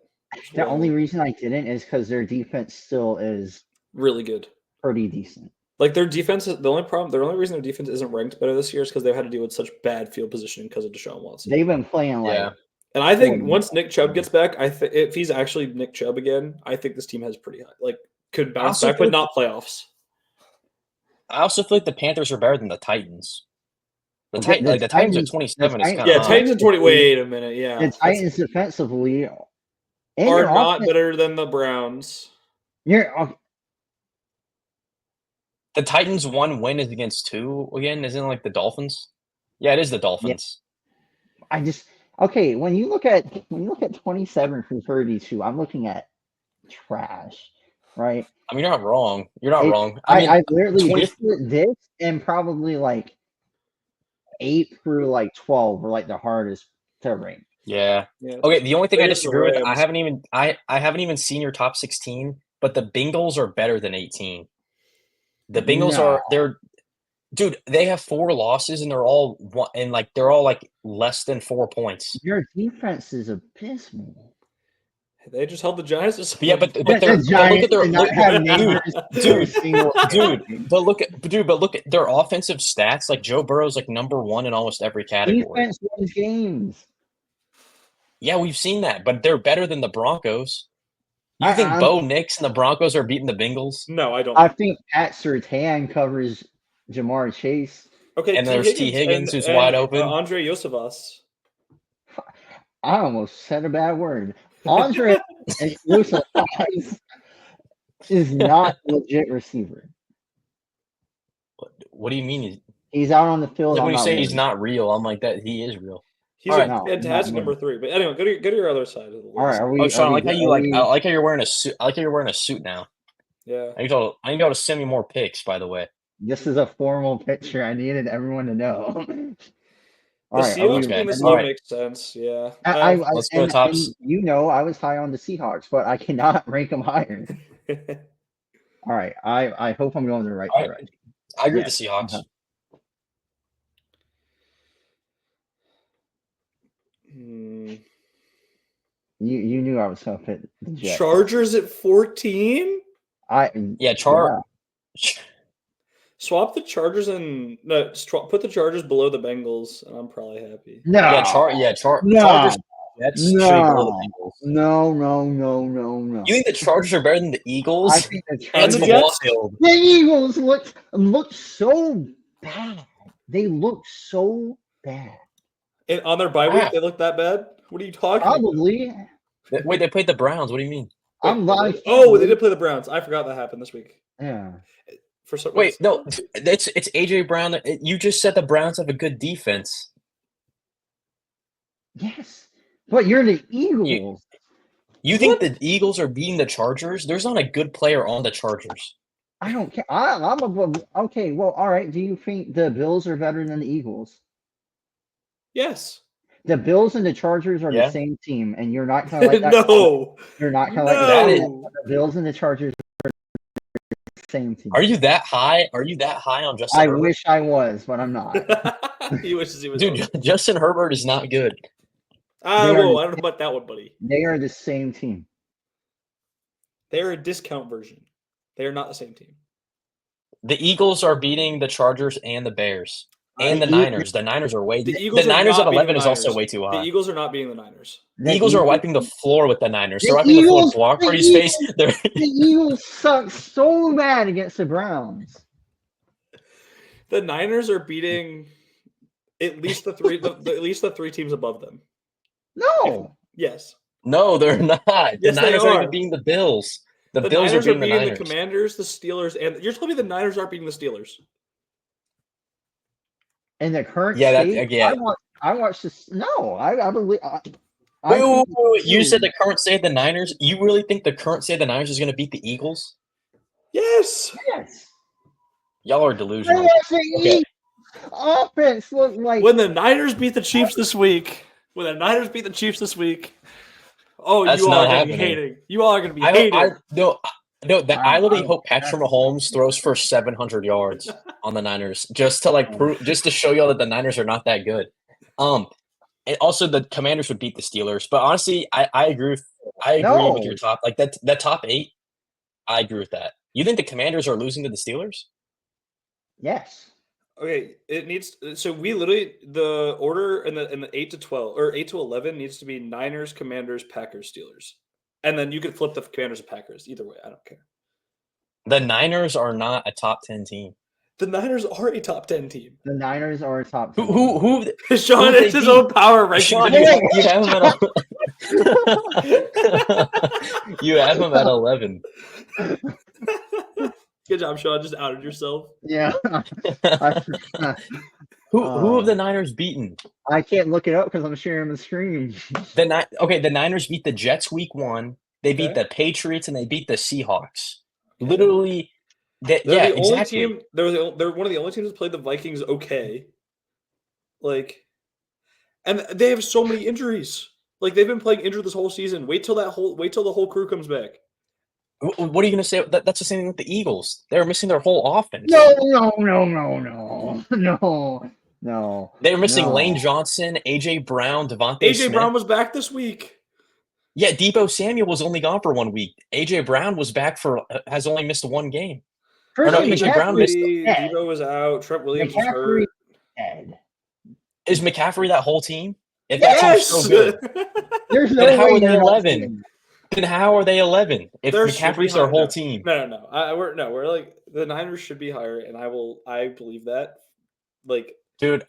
The only reason I didn't is because their defense still is really good. pretty decent. Like their defense, the only reason their defense isn't ranked better this year is because they've had to deal with such bad field positioning because of Deshaun Watson. They've been playing like Yeah. And I think Horrible. once Nick Chubb gets back, if he's actually Nick Chubb again, I think this team has pretty high, could bounce also back, but feel- not playoffs. I also feel like the Panthers are better than the Titans. The Okay, Titans are Titans- 27 is Titans- kind of Yeah, high. Titans in 20. Wait a minute. Yeah, the Titans defensively and are their not offense- better than the Browns. The Titans' one win is against two again, isn't it like the Dolphins? Yeah, it is the Dolphins. Okay. When you look at 27 for 32, I'm looking at trash, right? I mean, you're not wrong. You're not wrong. I literally 20 this and probably like 8 through like 12 were like the hardest to rank. Yeah. Yeah. Okay. The only thing I There's the disagree with, I Rams. haven't even seen your top 16, but the Bengals are better than 18. The Bengals dude. They have 4 losses and they're all like less than 4 points. Your defense is abysmal. They just held the Giants to 7 Yeah, but The they're but look Giants at their did not have neighbors dude, single dude. But look at their offensive stats. Like Joe Burrow's like number 1 in almost every category. defense wins games. Yeah, we've seen that, but they're better than the Broncos. You I- think I'm- Bo Nix and the Broncos are beating the Bengals? No, I don't. I think Pat Surtain covers Jamar Chase. Okay, And there's T. Higgins who's wide open. Andre Yosevas. I almost said a bad word. Andre Yosef is not a legit receiver. What do you mean? He's out on the field. Like when I'm you not say he's worried. not real, I'm like that. He is real. He's All a right. No, fantastic not number 3. But anyway, go to your other side of the list. All right, are we? Oh, Sean, I are like we, how you are like. we- I like how you're wearing a suit. I like how you're wearing a suit now. Yeah. I need to send me more pics, by the way. This is a formal picture. I needed everyone to know. The All right, are Seahawks we- being this All low right. makes sense. Yeah. Let's go tops. and you know, I was high on the Seahawks, but I cannot rank them higher. All right, I hope I'm going in the right All right. direction. I agree Yeah. with the Seahawks. Hmm. You knew I was going to pick the Jets. Chargers at 14? Yeah, Swap the Chargers and put the Chargers below the Bengals, and I'm probably happy. No. No. Chargers. Jets should be below the Bengals. No. You think the Chargers are better than the Eagles? I think the That's And the Chargers. Jets? wild. The Eagles look so bad. They look so bad. And on their bye week, Wow. they look that bad? What are you talking about? Probably. Wait, they played the Browns. What do you mean? I'm live. Oh, they did play the Browns. I forgot that happened this week. Yeah. For some Wait, reason. no, it's AJ Brown. You just said the Browns have a good defense. Yes. But you're the Eagles. You think the Eagles are beating the Chargers? There's not a good player on the Chargers. I don't care. I'm above. Okay, well, all right. Do you think the Bills are better than the Eagles? Yes. The Bills and the Chargers are Yeah. the same team, and you're not kind of like that. No. You're not kind of No. like that. The Bills and the Chargers are the same team. Are you that high? Are you that high on Justin I Herbert? wish I was, but I'm not. He wishes he was. Dude, Justin Herbert is not good. They are Whoa, the- I don't know about that one, buddy. They are the same team. They're a discount version. They are not the same team. The Eagles are beating the Chargers and the Bears and the The Niners. The Niners are way. The The Eagles are Niners not at beating 11 the is also Niners. way too The high. Eagles are not beating the Niners. The Eagles are wiping the floor with the Niners. They're The wiping the floor Eagles- with Brock the Purdy's face. They're The Eagles suck so bad against the Browns. The Niners are beating at least the three teams above them. No. Yes. no, they're not. The Yes, they Niners aren't are. even beating the Bills. The The Bills Niners are beating the beating Niners. the Commanders, the Steelers, and you're telling me the Niners aren't beating the Steelers? In the current Yeah, that- state, yeah. I watched this. No, I believe. Wait, you said the current state of the Niners? You really think the current state of the Niners is going to beat the Eagles? Yes. Yes. Y'all are I delusional. watched the Okay. Eagles offense look like. When the Niners beat the Chiefs this week, oh, That's you all not are going to be happening. hating. You all are going to be I hating. I literally hope Patrick Mahomes throws for 700 yards on the Niners just to prove, just to show y'all that the Niners are not that good. And also the Commanders would beat the Steelers, but honestly, I agree with with your top that top 8. I agree with that. You think the Commanders are losing to the Steelers? Yes. Okay, it needs so we literally the order in the 8 to 12 or 8 to 11 needs to be Niners, Commanders, Packers, Steelers. And then you could flip the Commanders and Packers. Either way, I don't care. The Niners are not a top 10 team. The Niners are a top 10 team. The Niners are a top. 10. Who Sean, Who it's they his beat? own power ranking. Sean, Hey, you have him at you have him at 11. Good job, Sean. Just outed yourself. Yeah. Who have the Niners beaten? I can't look it up because I'm sharing the screen. The Niners beat the Jets week 1. They beat Okay. the Patriots and they beat the Seahawks. Okay. Literally, They're yeah, the only exactly. team. They're one of the only teams that played the Vikings okay. Like, and they have so many injuries. Like they've been playing injured this whole season. Wait till the whole crew comes back. What are you going to say? That's the same thing with the Eagles. They're missing their whole offense. No. They're missing no. Lane Johnson, AJ Brown, Davante AJ Smith. Brown was back this week. Yeah, Debo Samuel was only gone for 1 week. AJ Brown was back has only missed 1 game. Firstly, AJ Brown missed. Debo was out. Trent Williams was hurt. Dead. Is McCaffrey that whole team? If Yes! that team's so good, There's no then how way are they they're not 11? winning. Then how are they 11? If There should be McCaffrey's their higher. whole No. team. No. We're like the Niners should be higher, and I believe that. Like, Dude,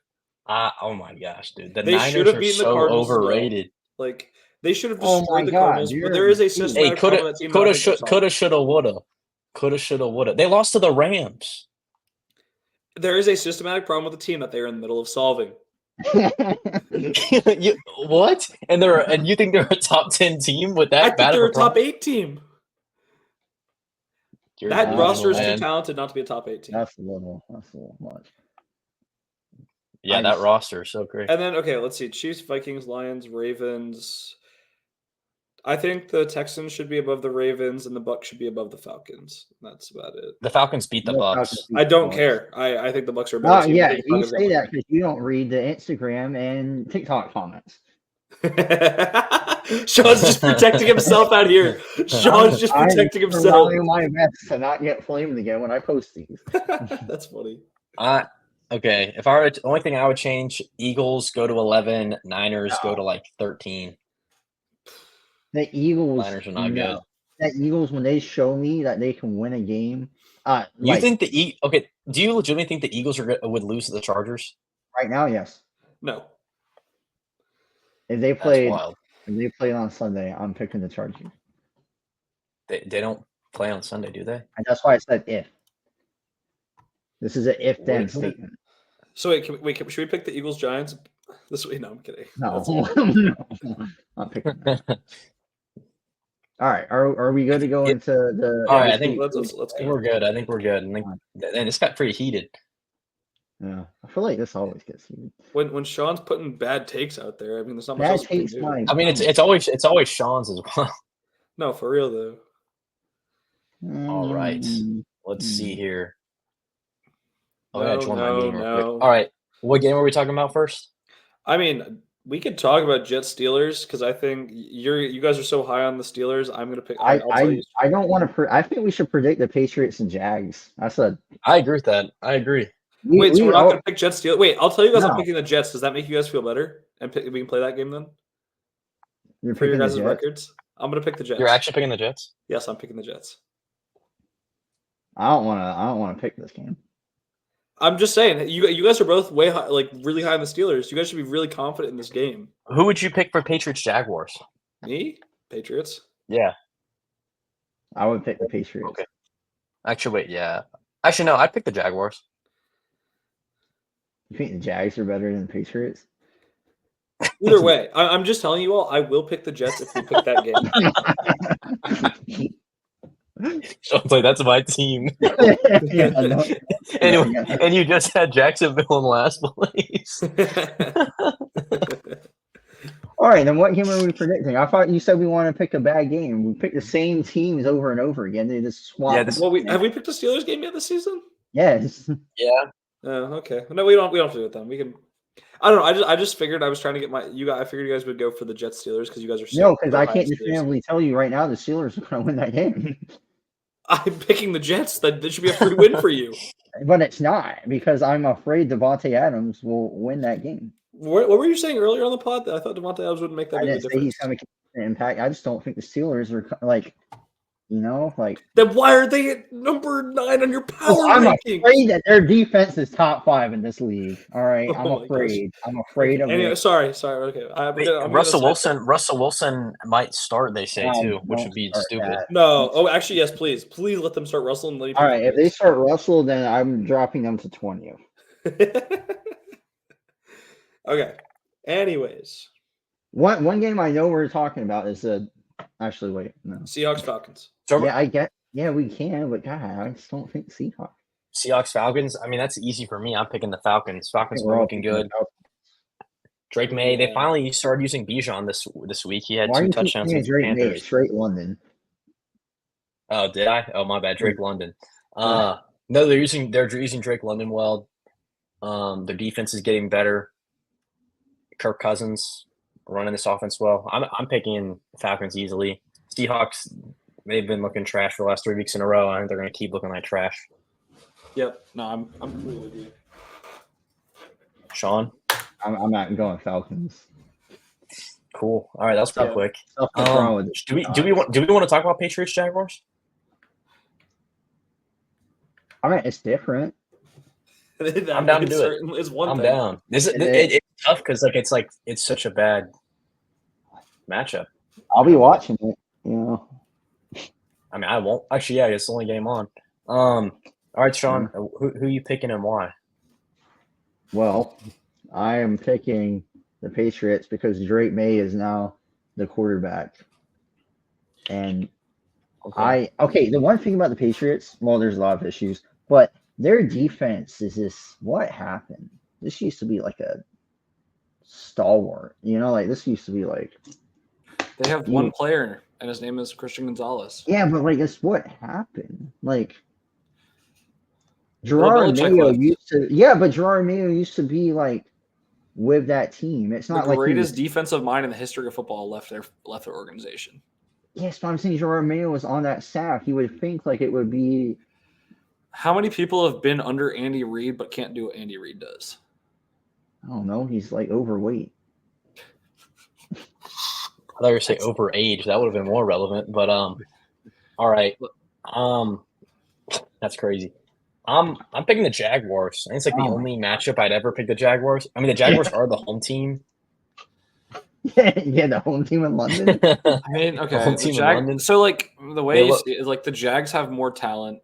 oh my gosh, dude. The They should Niners have are beaten the so Cardinals as well. overrated. like they should have Oh destroyed my the God, Cardinals. But you're there is a a systematic Hey, problem with that team. that I think they're solid. coulda, shoulda, woulda. Coulda, shoulda, woulda. They lost to the Rams. There is a systematic problem with the team that they are in the middle of solving. What? And you think they're a top 10 team with that I think bad they're of a top 8 team. You're That dumb, roster is too man. talented not to be a top 8 team. That's a little much. Yeah, that roster is so great. And then let's see: Chiefs, Vikings, Lions, Ravens. I think the Texans should be above the Ravens, and the Bucs should be above the Falcons. That's about it. The Falcons beat the Bucks. I don't care. I think the Bucs are a better team. Yeah, you say that because you don't read the Instagram and TikTok comments. Sean's just protecting himself out here. Sean's just protecting himself. I'm trying my best to not get flamed again when I post these. That's funny. Okay. If I were the only thing I would change, Eagles go to 11, Niners go to like 13. The Eagles. Niners are not good. The Eagles, when they show me that they can win a game, you think okay? Do you legitimately think the Eagles would lose to the Chargers right now? Yes. No. If they played on Sunday, I'm picking the Chargers. They don't play on Sunday, do they? And that's why I said if. This is an if-then statement. So wait, should we pick the Eagles Giants this week? No, I'm kidding. No, I'm picking that. All right, are we good to go into the? All right, I think let's go. We're good. I think we're good. And it's got pretty heated. Yeah, I feel like this always gets heated. When Sean's putting bad takes out there, I mean, there's not much Bad else we can takes, do. fine. I mean, it's always Sean's as well. No, for real though. All right, let's see here. Oh, No, I gotta join my meeting real no. quick. All right, what game are we talking about first? I mean, we could talk about Jets Steelers because I think you guys are so high on the Steelers. I'm gonna pick. I don't want to. I think we should predict the Patriots and Jags. I agree with that. I agree. Wait, so we're not gonna pick Jets Steelers. Wait, I'll tell you guys No. I'm picking the Jets. Does that make you guys feel better? And we can play that game then You're for your picking the guys' Jets? records. I'm gonna pick the Jets. You're actually picking the Jets? Yes, I'm picking the Jets. I don't want to pick this game. I'm just saying, you guys are both way high, like really high on the Steelers. You guys should be really confident in this game. Who would you pick for Patriots Jaguars? Me, Patriots. Yeah. I would pick the Patriots. Okay. Actually, wait. Yeah. Actually, no. I'd pick the Jaguars. You think the Jags are better than the Patriots? Either way, I'm just telling you all, I will pick the Jets if we pick that game. Sean's like, that's my team. Yeah, no. Anyway, Yeah. and you just had Jacksonville in last place. All right, then what game are we predicting? I thought you said we want to pick a bad game. We pick the same teams over and over again. They just swap. Yeah, Well, have we picked the Steelers game yet this season? Yes. Yeah. Oh, okay. No, we don't have to do it then. We can. I don't know. I just figured I was trying to get I figured you guys would go for the Jets Steelers because you guys are so No, because I high can't on Steelers. definitively tell you right now the Steelers are going to win that game. I'm picking the Jets. That should be a free win for you. But it's not because I'm afraid Davante Adams will win that game. What were you saying earlier on the pod? I thought Davante Adams wouldn't make that I big a didn't say difference. he's going to make an impact. I just don't think the Steelers are like. Then why are they at number 9 on your power I'm rankings? afraid that their defense is top 5 in this league. All right, I'm Oh my afraid. I'm afraid of Anyway, it. sorry. Okay. Russell Wilson might start. They say too, which would be Start stupid. that. No. Oh, actually, yes. Please let them start Russell and let me. All right, if they start Russell, then I'm dropping them to 20th. Okay. Anyways, One game I know we're talking about is actually wait, no. Seahawks Falcons. So Yeah, we can, but God, I just don't think Seahawks. Seahawks Falcons. I mean, that's easy for me. I'm picking the Falcons. Falcons We're are all looking picking the good. Falcons. Drake May. They Yeah. finally started using Bijan this week. He had Why 2 do you keep touchdowns saying against the Drake May Panthers. straight London? Oh, did I? Oh, my bad. Drake London. No, they're using Drake London well. Their defense is getting better. Kirk Cousins running this offense well. I'm picking Falcons easily. Seahawks, they've been looking trash for the last 3 weeks in a row. I think they're going to keep looking like trash. Yep. No, I'm cool with you. Sean, I'm not going Falcons. cool. All right, that was pretty Yeah. quick. What's wrong with it? Do we want to talk about Patriots Jaguars? I mean, it's different. I'm down to do it. It's one I'm thing. down. It's tough because it's such a bad matchup. I'll be watching it. You know. I mean, I won't actually. Yeah, it's the only game on. All right, Sean, who you picking and why? Well, I am picking the Patriots because Drake May is now the quarterback. And the one thing about the Patriots, well, there's a lot of issues, but their defense is just what happened. This used to be like a stalwart, like this used to be like. They have one player, and his name is Christian Gonzalez. Yeah, but like it's what happened. Like Gerard Mayo used to be like with that team. It's not the like greatest defensive mind in the history of football left their organization. Yes, but I'm saying Gerard Mayo was on that staff. You would think like it would be. How many people have been under Andy Reid but can't do what Andy Reid does? I don't know. He's like overweight. I thought you were saying overage. That would have been more relevant. But all right. That's crazy. I'm picking the Jaguars. I think it's like the only matchup I'd ever pick the Jaguars. I mean, the Jaguars are the home team. Yeah, the home team in London. I mean, okay, home team in London. So like the way you see it is like the Jags have more talent.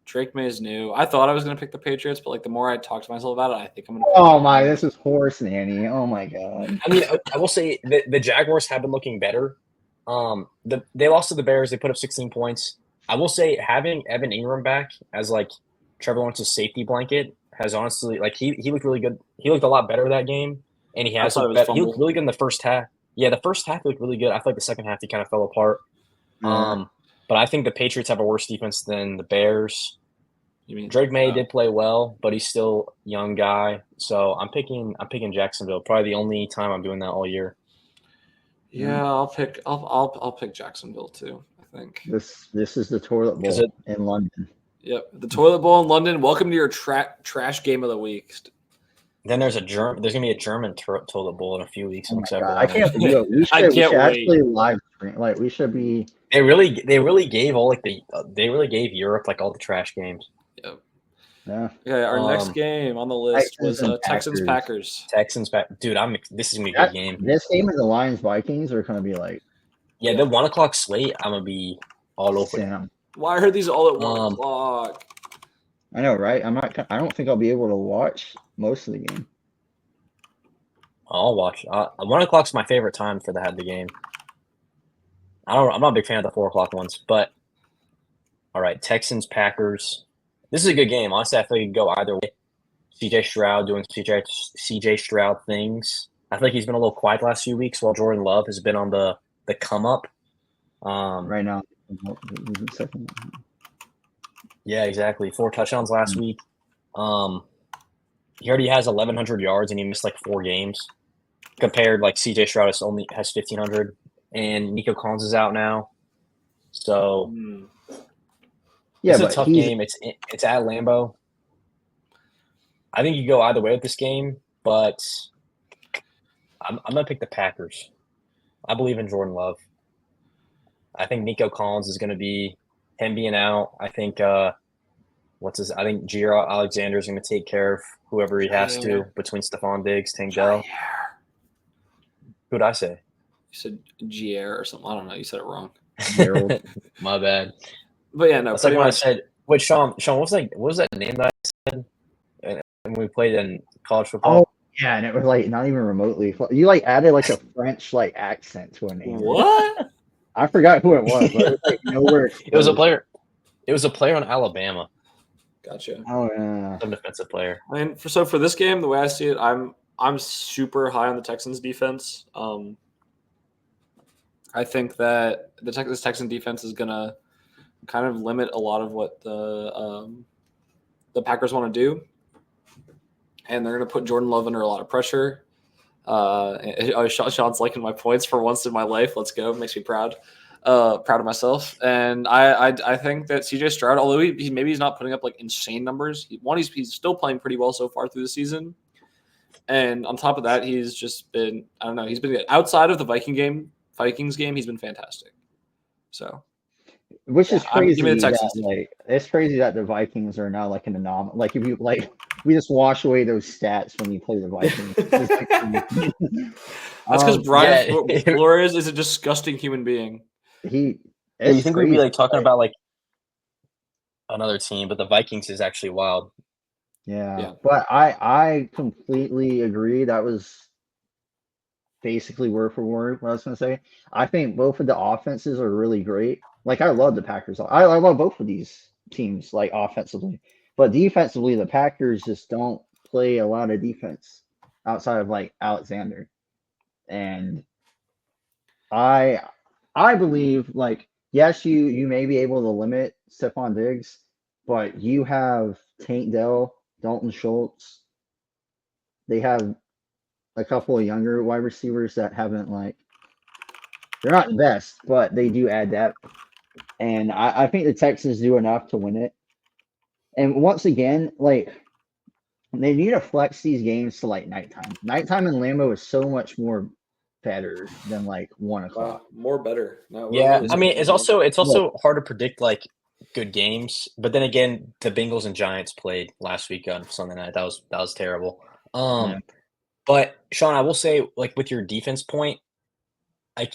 Drake May is new. I thought I was going to pick the Patriots, but like the more I talk to myself about it, I think I'm going to. Oh my, this is horse nanny. Oh my god. I mean, I will say the Jaguars have been looking better. They lost to the Bears. They put up 16 points. I will say having Evan Ingram back as like Trevor Lawrence's safety blanket has honestly like he looked really good. He looked a lot better that game, and he looked really good in the first half. Yeah, the first half looked really good. I feel like the second half he kind of fell apart. But I think the Patriots have a worse defense than the Bears. Drake May did play well, but he's still a young guy. So I'm picking Jacksonville. Probably the only time I'm doing that all year. Yeah, I'll pick Jacksonville too. I think this is the toilet bowl in London. Yep, the toilet bowl in London. Welcome to your trash game of the week. Then there's gonna be a German toilet bowl in a few weeks. I can't believe it. We should actually live stream. Like we should be. They really gave Europe like all the trash games. Yep. Yeah. Okay, our next game on the list was Texans Packers. Dude, this is gonna be a good game. This game and the Lions Vikings are gonna be like. Yeah, the 1 o'clock slate. I'm gonna be all over it. Why are these all at 1 o'clock? I know, right? I don't think I'll be able to watch most of the game. I'll watch. 1 o'clock's my favorite time for the game. I'm not a big fan of the 4 o'clock ones, but all right, Texans Packers. This is a good game. Honestly, I feel like it could go either way. CJ Stroud doing CJ Stroud things. I feel like he's been a little quiet the last few weeks, while Jordan Love has been on the come up. Right now. Yeah, exactly. 4 touchdowns last week. He already has 1,100 yards and he missed like 4 games. Compared, like CJ Stroud has 1,500, and Nico Collins is out now. So it's a tough game. It's at Lambeau. I think you go either way with this game, but I'm gonna pick the Packers. I believe in Jordan Love. I think Nico Collins is going to be him being out. I think I think Gio Alexander is going to take care of whoever he has to between Stephon Diggs, Tank Dell. Who'd I say? You said Gier or something. I don't know. You said it wrong. My bad. But yeah, no. That's like when I said. Wait, Sean, what was that name that I said? And we played in college football. Oh Yeah, and it was like not even remotely. You like added like a French like accent to a name. What? I forgot who it was, but it was like nowhere. It was a close. player. It was a player on Alabama, Gotcha. Oh yeah. some defensive player. I mean, for this game, the way I see it, I'm super high on the Texans defense. I think that this Texan defense is gonna kind of limit a lot of what the Packers want to do, and they're gonna put Jordan Love under a lot of pressure. Sean's liking my points for once in my life. Let's go, makes me proud. Proud of myself, and I think that CJ Stroud, although he's not putting up like insane numbers, he's still playing pretty well so far through the season, and on top of that, he's just been he's been outside of the Vikings game, he's been fantastic. So, Which is crazy give me the that Texans. like it's crazy that the Vikings are now like an anomaly. Like if you like, we just wash away those stats when you play the Vikings. That's because Brian yeah. Flores is a disgusting human being. He. Yeah, you It's think we'd be crazy, like talking about like another team, but the Vikings is actually wild. Yeah, but I completely agree. That was basically word for word what I was going to say. I think both of the offenses are really great. Like I love the Packers. I love both of these teams like offensively, but defensively the Packers just don't play a lot of defense outside of like Alexander. And I I believe like yes you may be able to limit Stephon Diggs, but you have Tank Dell, Dalton Schultz. They have a couple of younger wide receivers that haven't like they're not the best, but they do add depth. And I think the Texans do enough to win it. And once again, like they need to flex these games to like nighttime. Nighttime in Lambeau is so much more better than like 1 o'clock. Wow, more better. No, Yeah, really I mean, it's something. also hard to predict like good games. But then again, the Bengals and Giants played last week on Sunday night. That was terrible. Yeah. But Sean, I will say, like with your defense point, I,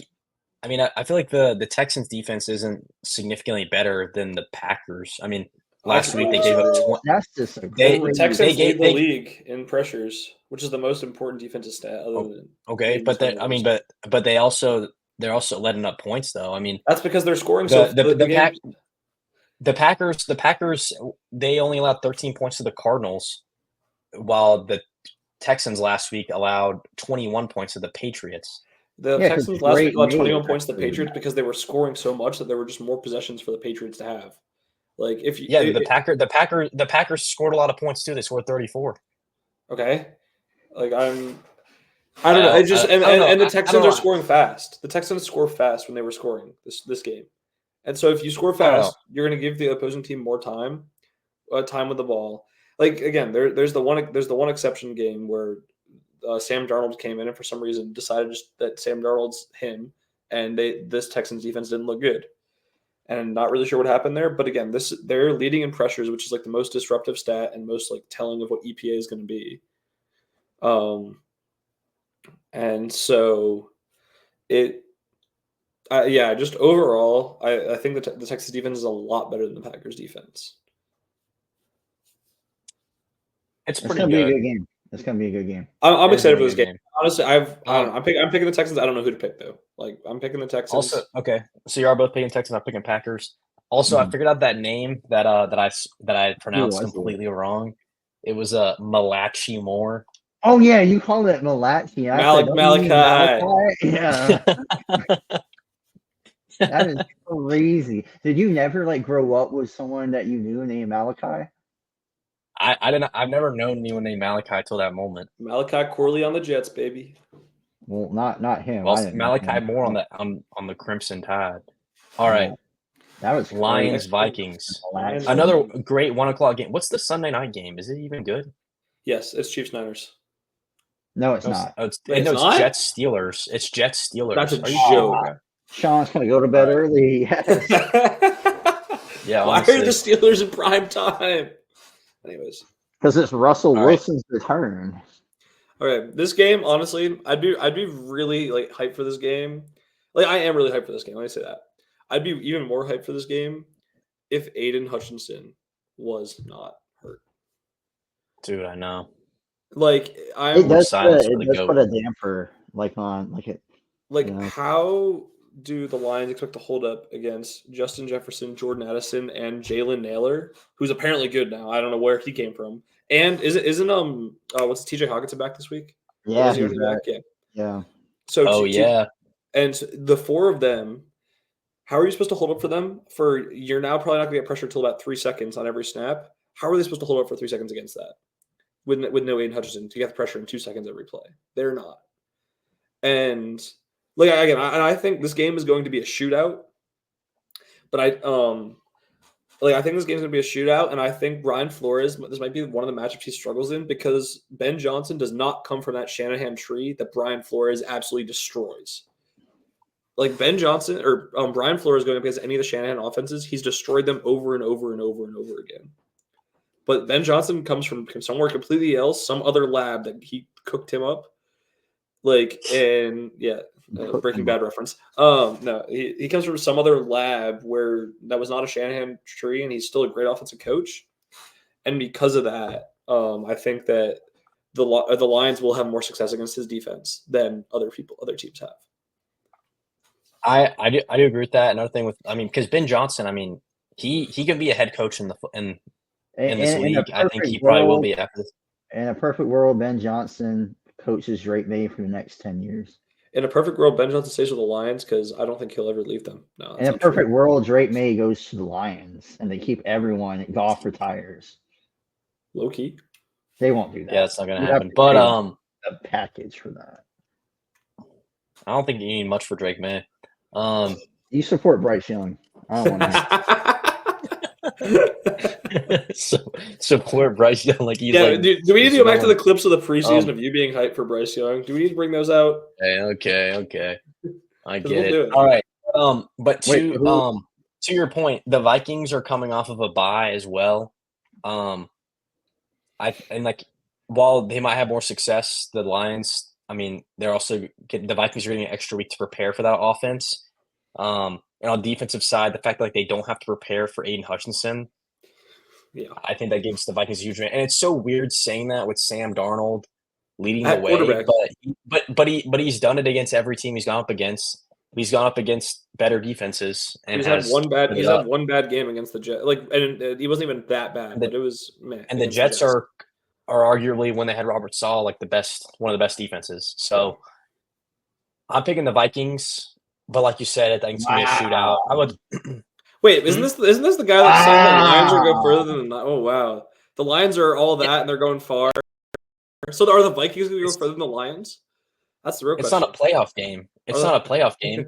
I mean, I feel like the Texans defense isn't significantly better than the Packers. I mean, last week they gave up 20. That's just a They- The crazy. Texans gave- lead the league in pressures, which is the most important defensive stat other than Okay, maybe but turnovers. but they're also letting up points though. I mean, That's because they're scoring so the Packers they only allowed 13 points to the Cardinals, while the Texans last week allowed 21 points to the Patriots. The Yeah, 'cause Texans last week allowed Drake 21 May points to the actually- Patriots because they were scoring so much that there were just more possessions for the Patriots to have. Like if you Yeah, the Packers scored a lot of points too. They scored 34. okay, like I don't know. It just I don't know. and the I Texans don't are know. scoring fast. The Texans score fast when they were scoring this game, and so if you score I don't know. fast, you're going to give the opposing team more time with the ball. Like again, there's the one exception game where Sam Darnold came in and for some reason decided just that Sam Darnold's him, and this Texans defense didn't look good, and not really sure what happened there. But again, they're leading in pressures, which is like the most disruptive stat and most like telling of what EPA is going to be. And so just overall, I think the Texas defense is a lot better than the Packers defense. It's It's pretty gonna be a good. good game. It's gonna be a good game. I'm It is excited gonna for be a this good game. Honestly, I don't know. Um, I'm picking the Texans. I don't know who to pick though. Like I'm picking the Texans. Also, okay, so you are both picking Texans. I'm picking Packers. Also, I Mhm. figured out that name that I pronounced was it? completely wrong. It was Malachi Moore. Oh yeah, you called it Malachi. I said, "Don't you mean Malachi." Malachi?" Yeah, that is crazy. Did you never like grow up with someone that you knew named Malachi? I didn't. I've never known anyone named Malachi till that moment. Malachi Corley on the Jets, baby. Well, not him. Well, I didn't know Malachi him. Moore on the Crimson Tide. All right, That was Lions crazy. Vikings. Lions. Another great 1 o'clock game. What's the Sunday night game? Is it even good? Yes, it's Chiefs Niners. No, it's No, not. it's It's it's not? Jets Steelers. It's Jets Steelers. That's a Are you joke. kidding me? Sean's gonna go to bed All right. early. Yes. Yeah, Why honestly. are the Steelers in prime time? Anyways, Because it's Russell All right. Wilson's return. okay, this game, honestly, I'd be really like hyped for this game. Like I am really hyped for this game. Let me say that. I'd be even more hyped for this game if Aiden Hutchinson was not hurt. Dude, I know. Like It I'm does silence for the put GOAT. a damper on it. like, Yeah. how do the Lions expect to hold up against Justin Jefferson, Jordan Addison, and Jalen Naylor, who's apparently good now? I don't know where he came from. And isn't what's TJ Hawkinson back this week? Or Yeah, was he he's already back. back? Yeah. Yeah. So Oh yeah. and the four of them, how are you supposed to hold up for them? You're now probably not going to get pressure until about 3 seconds on every snap. How are they supposed to hold up for 3 seconds against that? With no Aiden Hutchinson to get the pressure in 2 seconds every play. They're not. And like again, I think this game is going to be a shootout. But I think this game is going to be a shootout, and I think Brian Flores, this might be one of the matchups he struggles in because Ben Johnson does not come from that Shanahan tree that Brian Flores absolutely destroys. Like Ben Johnson or Brian Flores going up against any of the Shanahan offenses, he's destroyed them over and over and over and over again. But Ben Johnson comes from somewhere completely else, some other lab that he cooked him up. Breaking Bad reference. No, he comes from some other lab where that was not a Shanahan tree, and he's still a great offensive coach. And because of that, I think that the Lions will have more success against his defense than other teams have. I do agree with that. Another thing because Ben Johnson, he can be a head coach in this league. I think he probably will be after this. In a perfect world, Ben Johnson coaches Drake May for the next 10 years. In a perfect world, Ben Johnson stays with the Lions because I don't think he'll ever leave them. No, in a perfect world, Drake May goes to the Lions and they keep everyone. Goff retires. Low key. They won't do that. Yeah, that's not going to happen. But a package for that. I don't think you need much for Drake May. You support Bryce Young. I don't want to. Support Bryce Young like he's like. Do we need to go back to the clips of the preseason of you being hyped for Bryce Young? Do we need to bring those out? Okay. I get we'll it. All right. But to your point, the Vikings are coming off of a bye as well. While they might have more success, the Lions, they're also the Vikings are getting an extra week to prepare for that offense. And on the defensive side, the fact that they don't have to prepare for Aiden Hutchinson, I think that gives the Vikings a huge advantage. And it's so weird saying that with Sam Darnold leading the way, but he's done it against every team he's gone up against. He's gone up against better defenses, and he's had one bad game against the Jets. And he wasn't even that bad, but it was man. And the Jets are arguably, when they had Robert Sala, one of the best defenses. So I'm picking the Vikings. But like you said, I think it's gonna be a shootout. I would. Wait, isn't this the guy that's saying the Lions are going further than? Oh wow, the Lions are all that and they're going far. So are the Vikings going to go further than the Lions? That's the real question. It's not a playoff game. It's not a playoff game.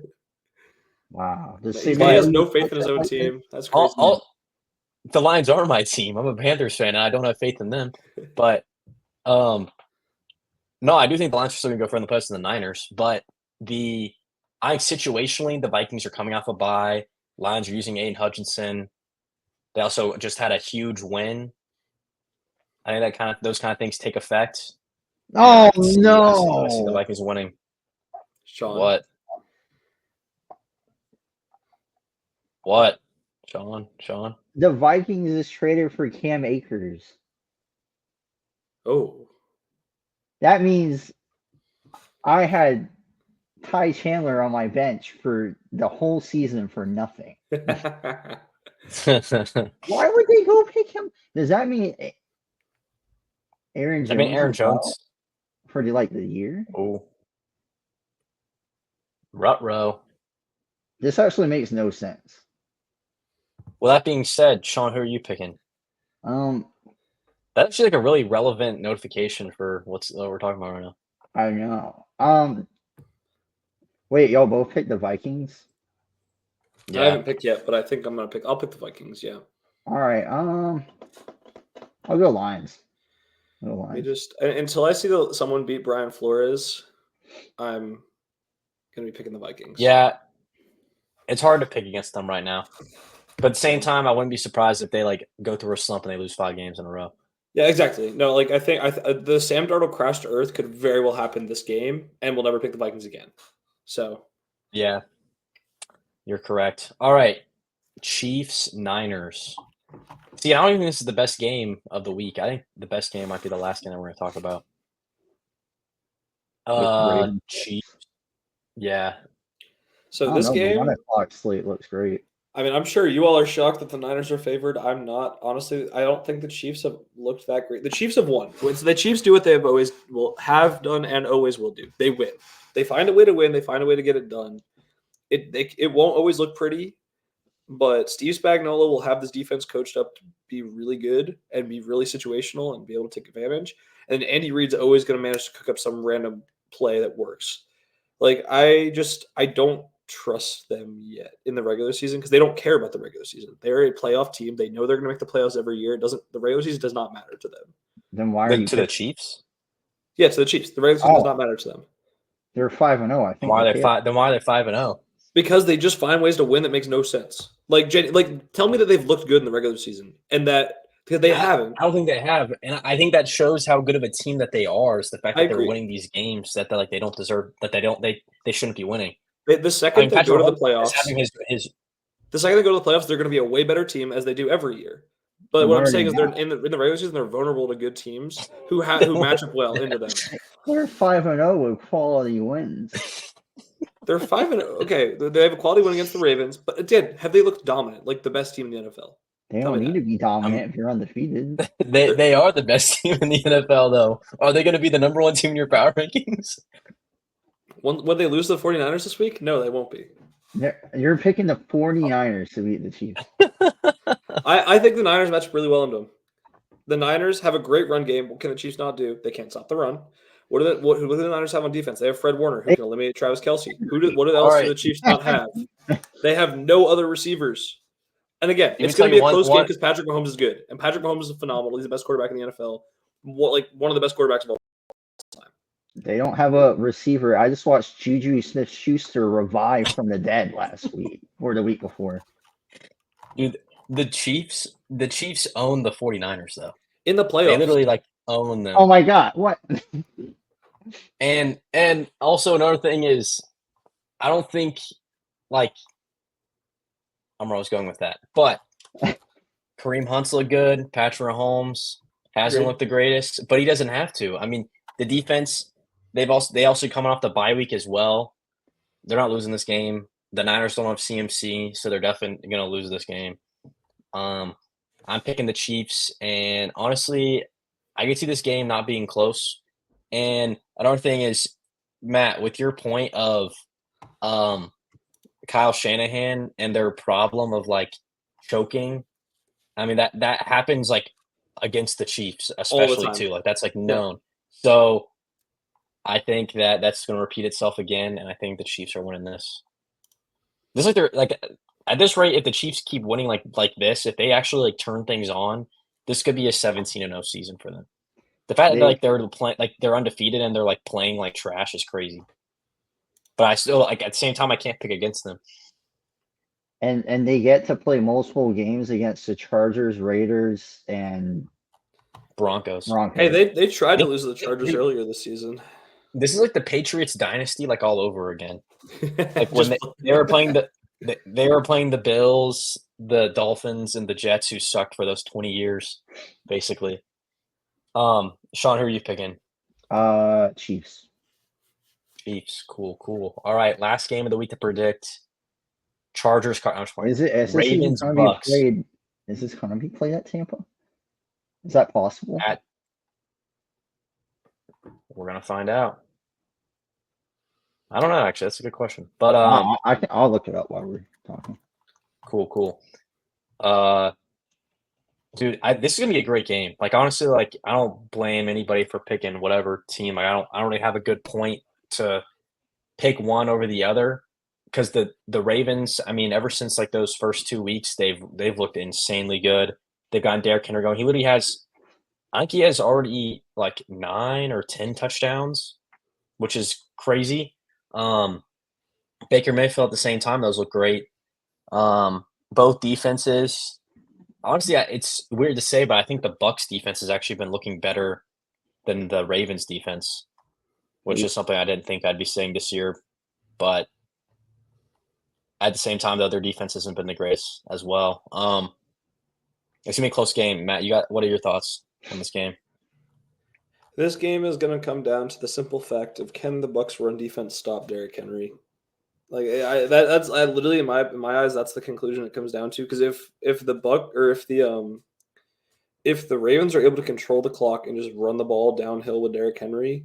Wow, he has no faith in his own team. That's crazy. The Lions are my team. I'm a Panthers fan. And I don't have faith in them. But no, I do think the Lions are still going to go further in the playoffs than the Niners. But I think situationally, the Vikings are coming off a bye. Lions are using Aiden Hutchinson. They also just had a huge win. I think those kind of things take effect. Oh no! I see the Vikings winning. Sean, what? Sean. The Vikings is traded for Cam Akers. Oh, that means I had Ty Chandler on my bench for the whole season for nothing. Why would they go pick him? Does that mean Aaron Jones? Aaron Jones for the year? Oh, Rutrow. This actually makes no sense. Well, that being said, Sean, who are you picking? That's actually a really relevant notification for what we're talking about right now. I know. Wait, y'all both picked the Vikings? Yeah. I haven't picked yet, but I think I'm gonna pick. I'll pick the Vikings. Yeah. All right. I'll go Lions. Until I see someone beat Brian Flores, I'm gonna be picking the Vikings. Yeah, it's hard to pick against them right now, but at the same time, I wouldn't be surprised if they go through a slump and they lose 5 games in a row. Yeah, exactly. No, I think the Sam Darnold crash to earth could very well happen this game, and we'll never pick the Vikings again. So, yeah, you're correct. All right, Chiefs Niners. See, I don't even think this is the best game of the week. I think the best game might be the last game that we're going to talk about. Ravens. Chiefs. Yeah. So I don't this know. The game, 1 o'clock slate looks great. I mean, I'm sure you all are shocked that the Niners are favored. I'm not. Honestly, I don't think the Chiefs have looked that great. The Chiefs have won. The Chiefs do what they have always will have done and always will do. They win. They find a way to win. They find a way to get it done. It won't always look pretty, but Steve Spagnuolo will have this defense coached up to be really good and be really situational and be able to take advantage. And Andy Reid's always going to manage to cook up some random play that works. Like I don't trust them yet in the regular season because they don't care about the regular season. They're a playoff team. They know they're going to make the playoffs every year. The regular season does not matter to them. Then why are you To the picking? Chiefs? Yeah, to the Chiefs. The regular season does not matter to them They're 5-0. I think. Why are they they care. Then why are they 5-0? because they just find ways to win that makes no sense. Like tell me that they've looked good in the regular season and that because they haven't. I don't think they have, and I think that shows how good of a team that they are. Is the fact I that they're agree. winning these games that they don't deserve, that they shouldn't be winning. The second they go to the Mahomes is playoffs, having his the second they go to the playoffs, they're going to be a way better team as they do every year. But And what what I'm are saying they is they're now? in the regular season they're vulnerable to good teams who match up well into them. They're 5-0 with quality wins. They're 5-0. Okay, they have a quality win against the Ravens, but again, have they looked dominant, like the best team in the NFL? They Tell don't me need that. to be dominant if you're undefeated. they are the best team in the NFL, though. Are they going to be the number one team in your power rankings? When they lose to the 49ers this week? No, they won't be. You're picking the 49ers to beat the Chiefs. I think the Niners match really well into them. The Niners have a great run game. What can the Chiefs not do? They can't stop the run. Who do the Niners have on defense? They have Fred Warner, who can eliminate Travis Kelce. What else do the Chiefs not have? They have no other receivers. And again, it's going to be a close game because Patrick Mahomes is good. And Patrick Mahomes is phenomenal. He's the best quarterback in the NFL. One of the best quarterbacks of all time. They don't have a receiver. I just watched Juju Smith-Schuster revive from the dead last week or the week before. Dude, the Chiefs own the 49ers, though. In the playoffs. They literally own them. Oh my God, what? And also another thing is, I don't think I'm where I was going with that, but Kareem Hunt's look good. Patrick Mahomes hasn't looked the greatest, but he doesn't have to. I mean, the defense, they also coming off the bye week as well. They're not losing this game. The Niners don't have CMC, so they're definitely going to lose this game. I'm picking the Chiefs, and honestly, I could see this game not being close. And another thing is, Matt, with your point of Kyle Shanahan and their problem of choking, I mean that happens against the Chiefs, especially too. That's known. Yeah. So I think that's going to repeat itself again, and I think the Chiefs are winning this. This they're at this rate, if the Chiefs keep winning like this, if they actually turn things on, this could be a 17-0 season for them. The fact that they're playing they're undefeated and they're playing like trash is crazy. But I still at the same time I can't pick against them. And they get to play multiple games against the Chargers, Raiders, and Broncos. Hey, they tried to lose to the Chargers earlier this season. This is the Patriots dynasty all over again. When they were playing the Bills, the Dolphins, and the Jets, who sucked for those 20 years, basically. Sean, who are you picking? Chiefs. Chiefs, cool. All right, last game of the week to predict. Chargers. Ravens, Bucks. Is this going to be played at Tampa? Is that possible? We're gonna find out. I don't know. Actually, that's a good question. But I'll look it up while we're talking. Cool. Dude, this is gonna be a great game. Honestly, I don't blame anybody for picking whatever team. I don't really have a good point to pick one over the other because the Ravens. I mean, ever since those first 2 weeks, they've looked insanely good. They've gotten Derrick Henry going. He literally has, I think he has already 9 or 10 touchdowns, which is crazy. Baker Mayfield at the same time, those look great. Both defenses. Honestly, it's weird to say, but I think the Bucs defense has actually been looking better than the Ravens defense, which is something I didn't think I'd be saying this year. But at the same time, though, their defense hasn't been the greatest as well. It's gonna be a close game. Matt, what are your thoughts on this game? This game is going to come down to the simple fact of can the Bucks run defense stop Derrick Henry? Like that's literally in my eyes that's the conclusion it comes down to, because if the if the Ravens are able to control the clock and just run the ball downhill with Derrick Henry,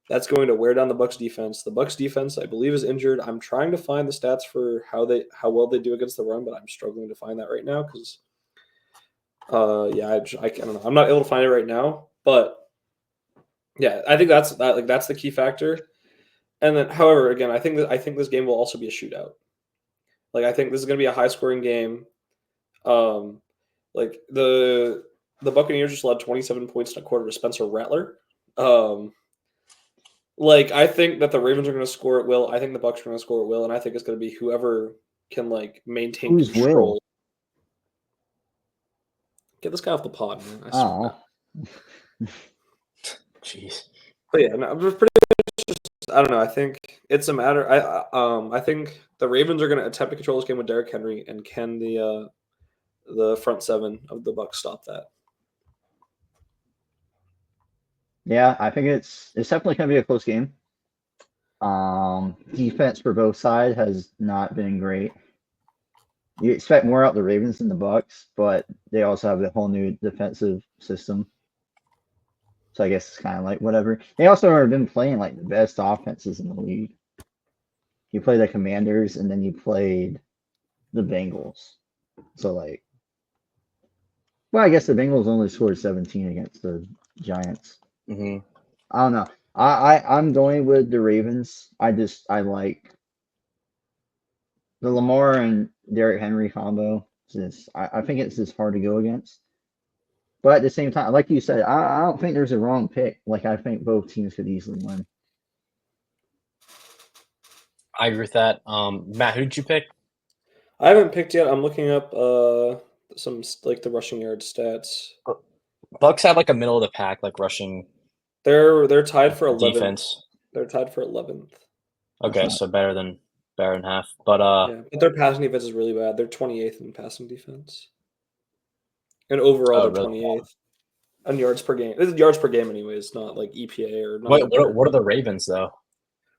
that's going to wear down the Bucks defense. The Bucks defense, I believe, is injured. I'm trying to find the stats for how well they do against the run, but I'm struggling to find that right now because I don't know. I'm not able to find it right now, but yeah, I think that's the key factor. And then, however, again, I think this game will also be a shootout. Like, I think this is going to be a high scoring game. Like the Buccaneers just allowed 27 points in a quarter to Spencer Rattler. Like, I think that the Ravens are going to score at will. I think the Bucks are going to score at will, and I think it's going to be whoever can like maintain Who's control. Will? Get this guy off the pod, man. I Oh, Jeez. But yeah, no, I'm just pretty much just, I don't know. I think it's a matter. I think the Ravens are going to attempt to control this game with Derrick Henry, and can the front seven of the Bucks stop that? yeah, I think it's definitely going to be a close game. Defense for both sides has not been great. You expect more out the Ravens than the Bucks, but they also have the whole new defensive system. So I guess it's kind of like whatever. They also have been playing like the best offenses in the league. You play the Commanders and then you played the Bengals. So like, well, I guess the Bengals only scored 17 against the Giants. Mm-hmm. I don't know. I'm going with the Ravens. I like the Lamar and Derrick Henry combo. I think it's just hard to go against. But at the same time, like you said, I don't think there's a wrong pick. Like, I think both teams could easily win. I agree with that. Matt, who did you pick? I haven't picked yet. I'm looking up some like the rushing yard stats. Bucks have like a middle of the pack, like rushing. They're tied for 11th. Defense. They're tied for 11th. Okay, so better than half. But Yeah, but their passing defense is really bad. They're 28th in passing defense, and overall they're really? 28th on yards per game. This is yards per game, anyways, not like EPA or not. What are the Ravens though?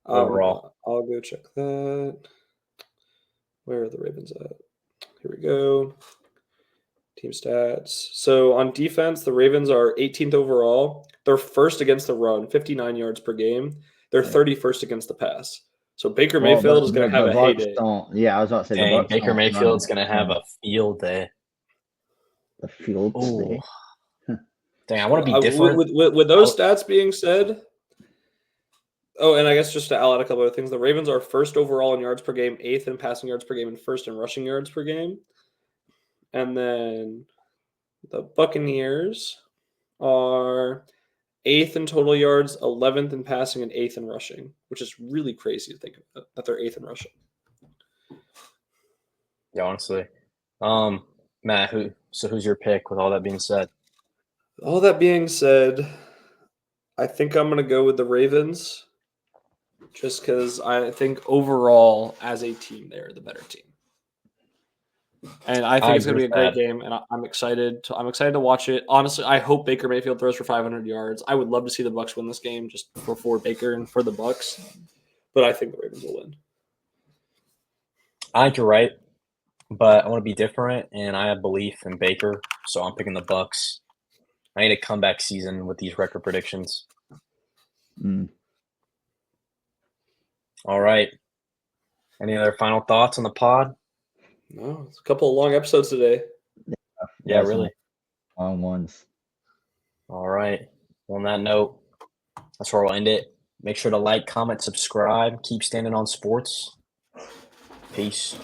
Overall, I'll go check that. Where are the Ravens at? Here we go. Team stats. So on defense, the Ravens are 18th overall. They're first against the run, 59 yards per game. They're 31st against the pass. So Baker Mayfield is going to have a heyday. Yeah, I was about to say the Bucks Baker Mayfield's going to have a field day. A field day. Dang, I want to be different. With those stats being said, and I guess just to add a couple other things, the Ravens are first overall in yards per game, 8th in passing yards per game, and first in rushing yards per game. And then the Buccaneers are 8th in total yards, 11th in passing, and 8th in rushing, which is really crazy to think about, that they're 8th in rushing. Yeah, honestly. Matt, who's your pick with all that being said? All that being said, I think I'm going to go with the Ravens just because I think overall as a team, they're the better team. And I think it's going to be a great game, and I'm excited. I'm excited to watch it. Honestly, I hope Baker Mayfield throws for 500 yards. I would love to see the Bucks win this game just for Baker and for the Bucks, but I think the Ravens will win. I think you're right, but I want to be different, and I have belief in Baker, so I'm picking the Bucks. I need a comeback season with these record predictions. All right. Any other final thoughts on the pod? No, it's a couple of long episodes today. Yeah, really. Long ones. All right. Well, on that note, that's where we'll end it. Make sure to like, comment, subscribe. Keep standing on sports. Peace.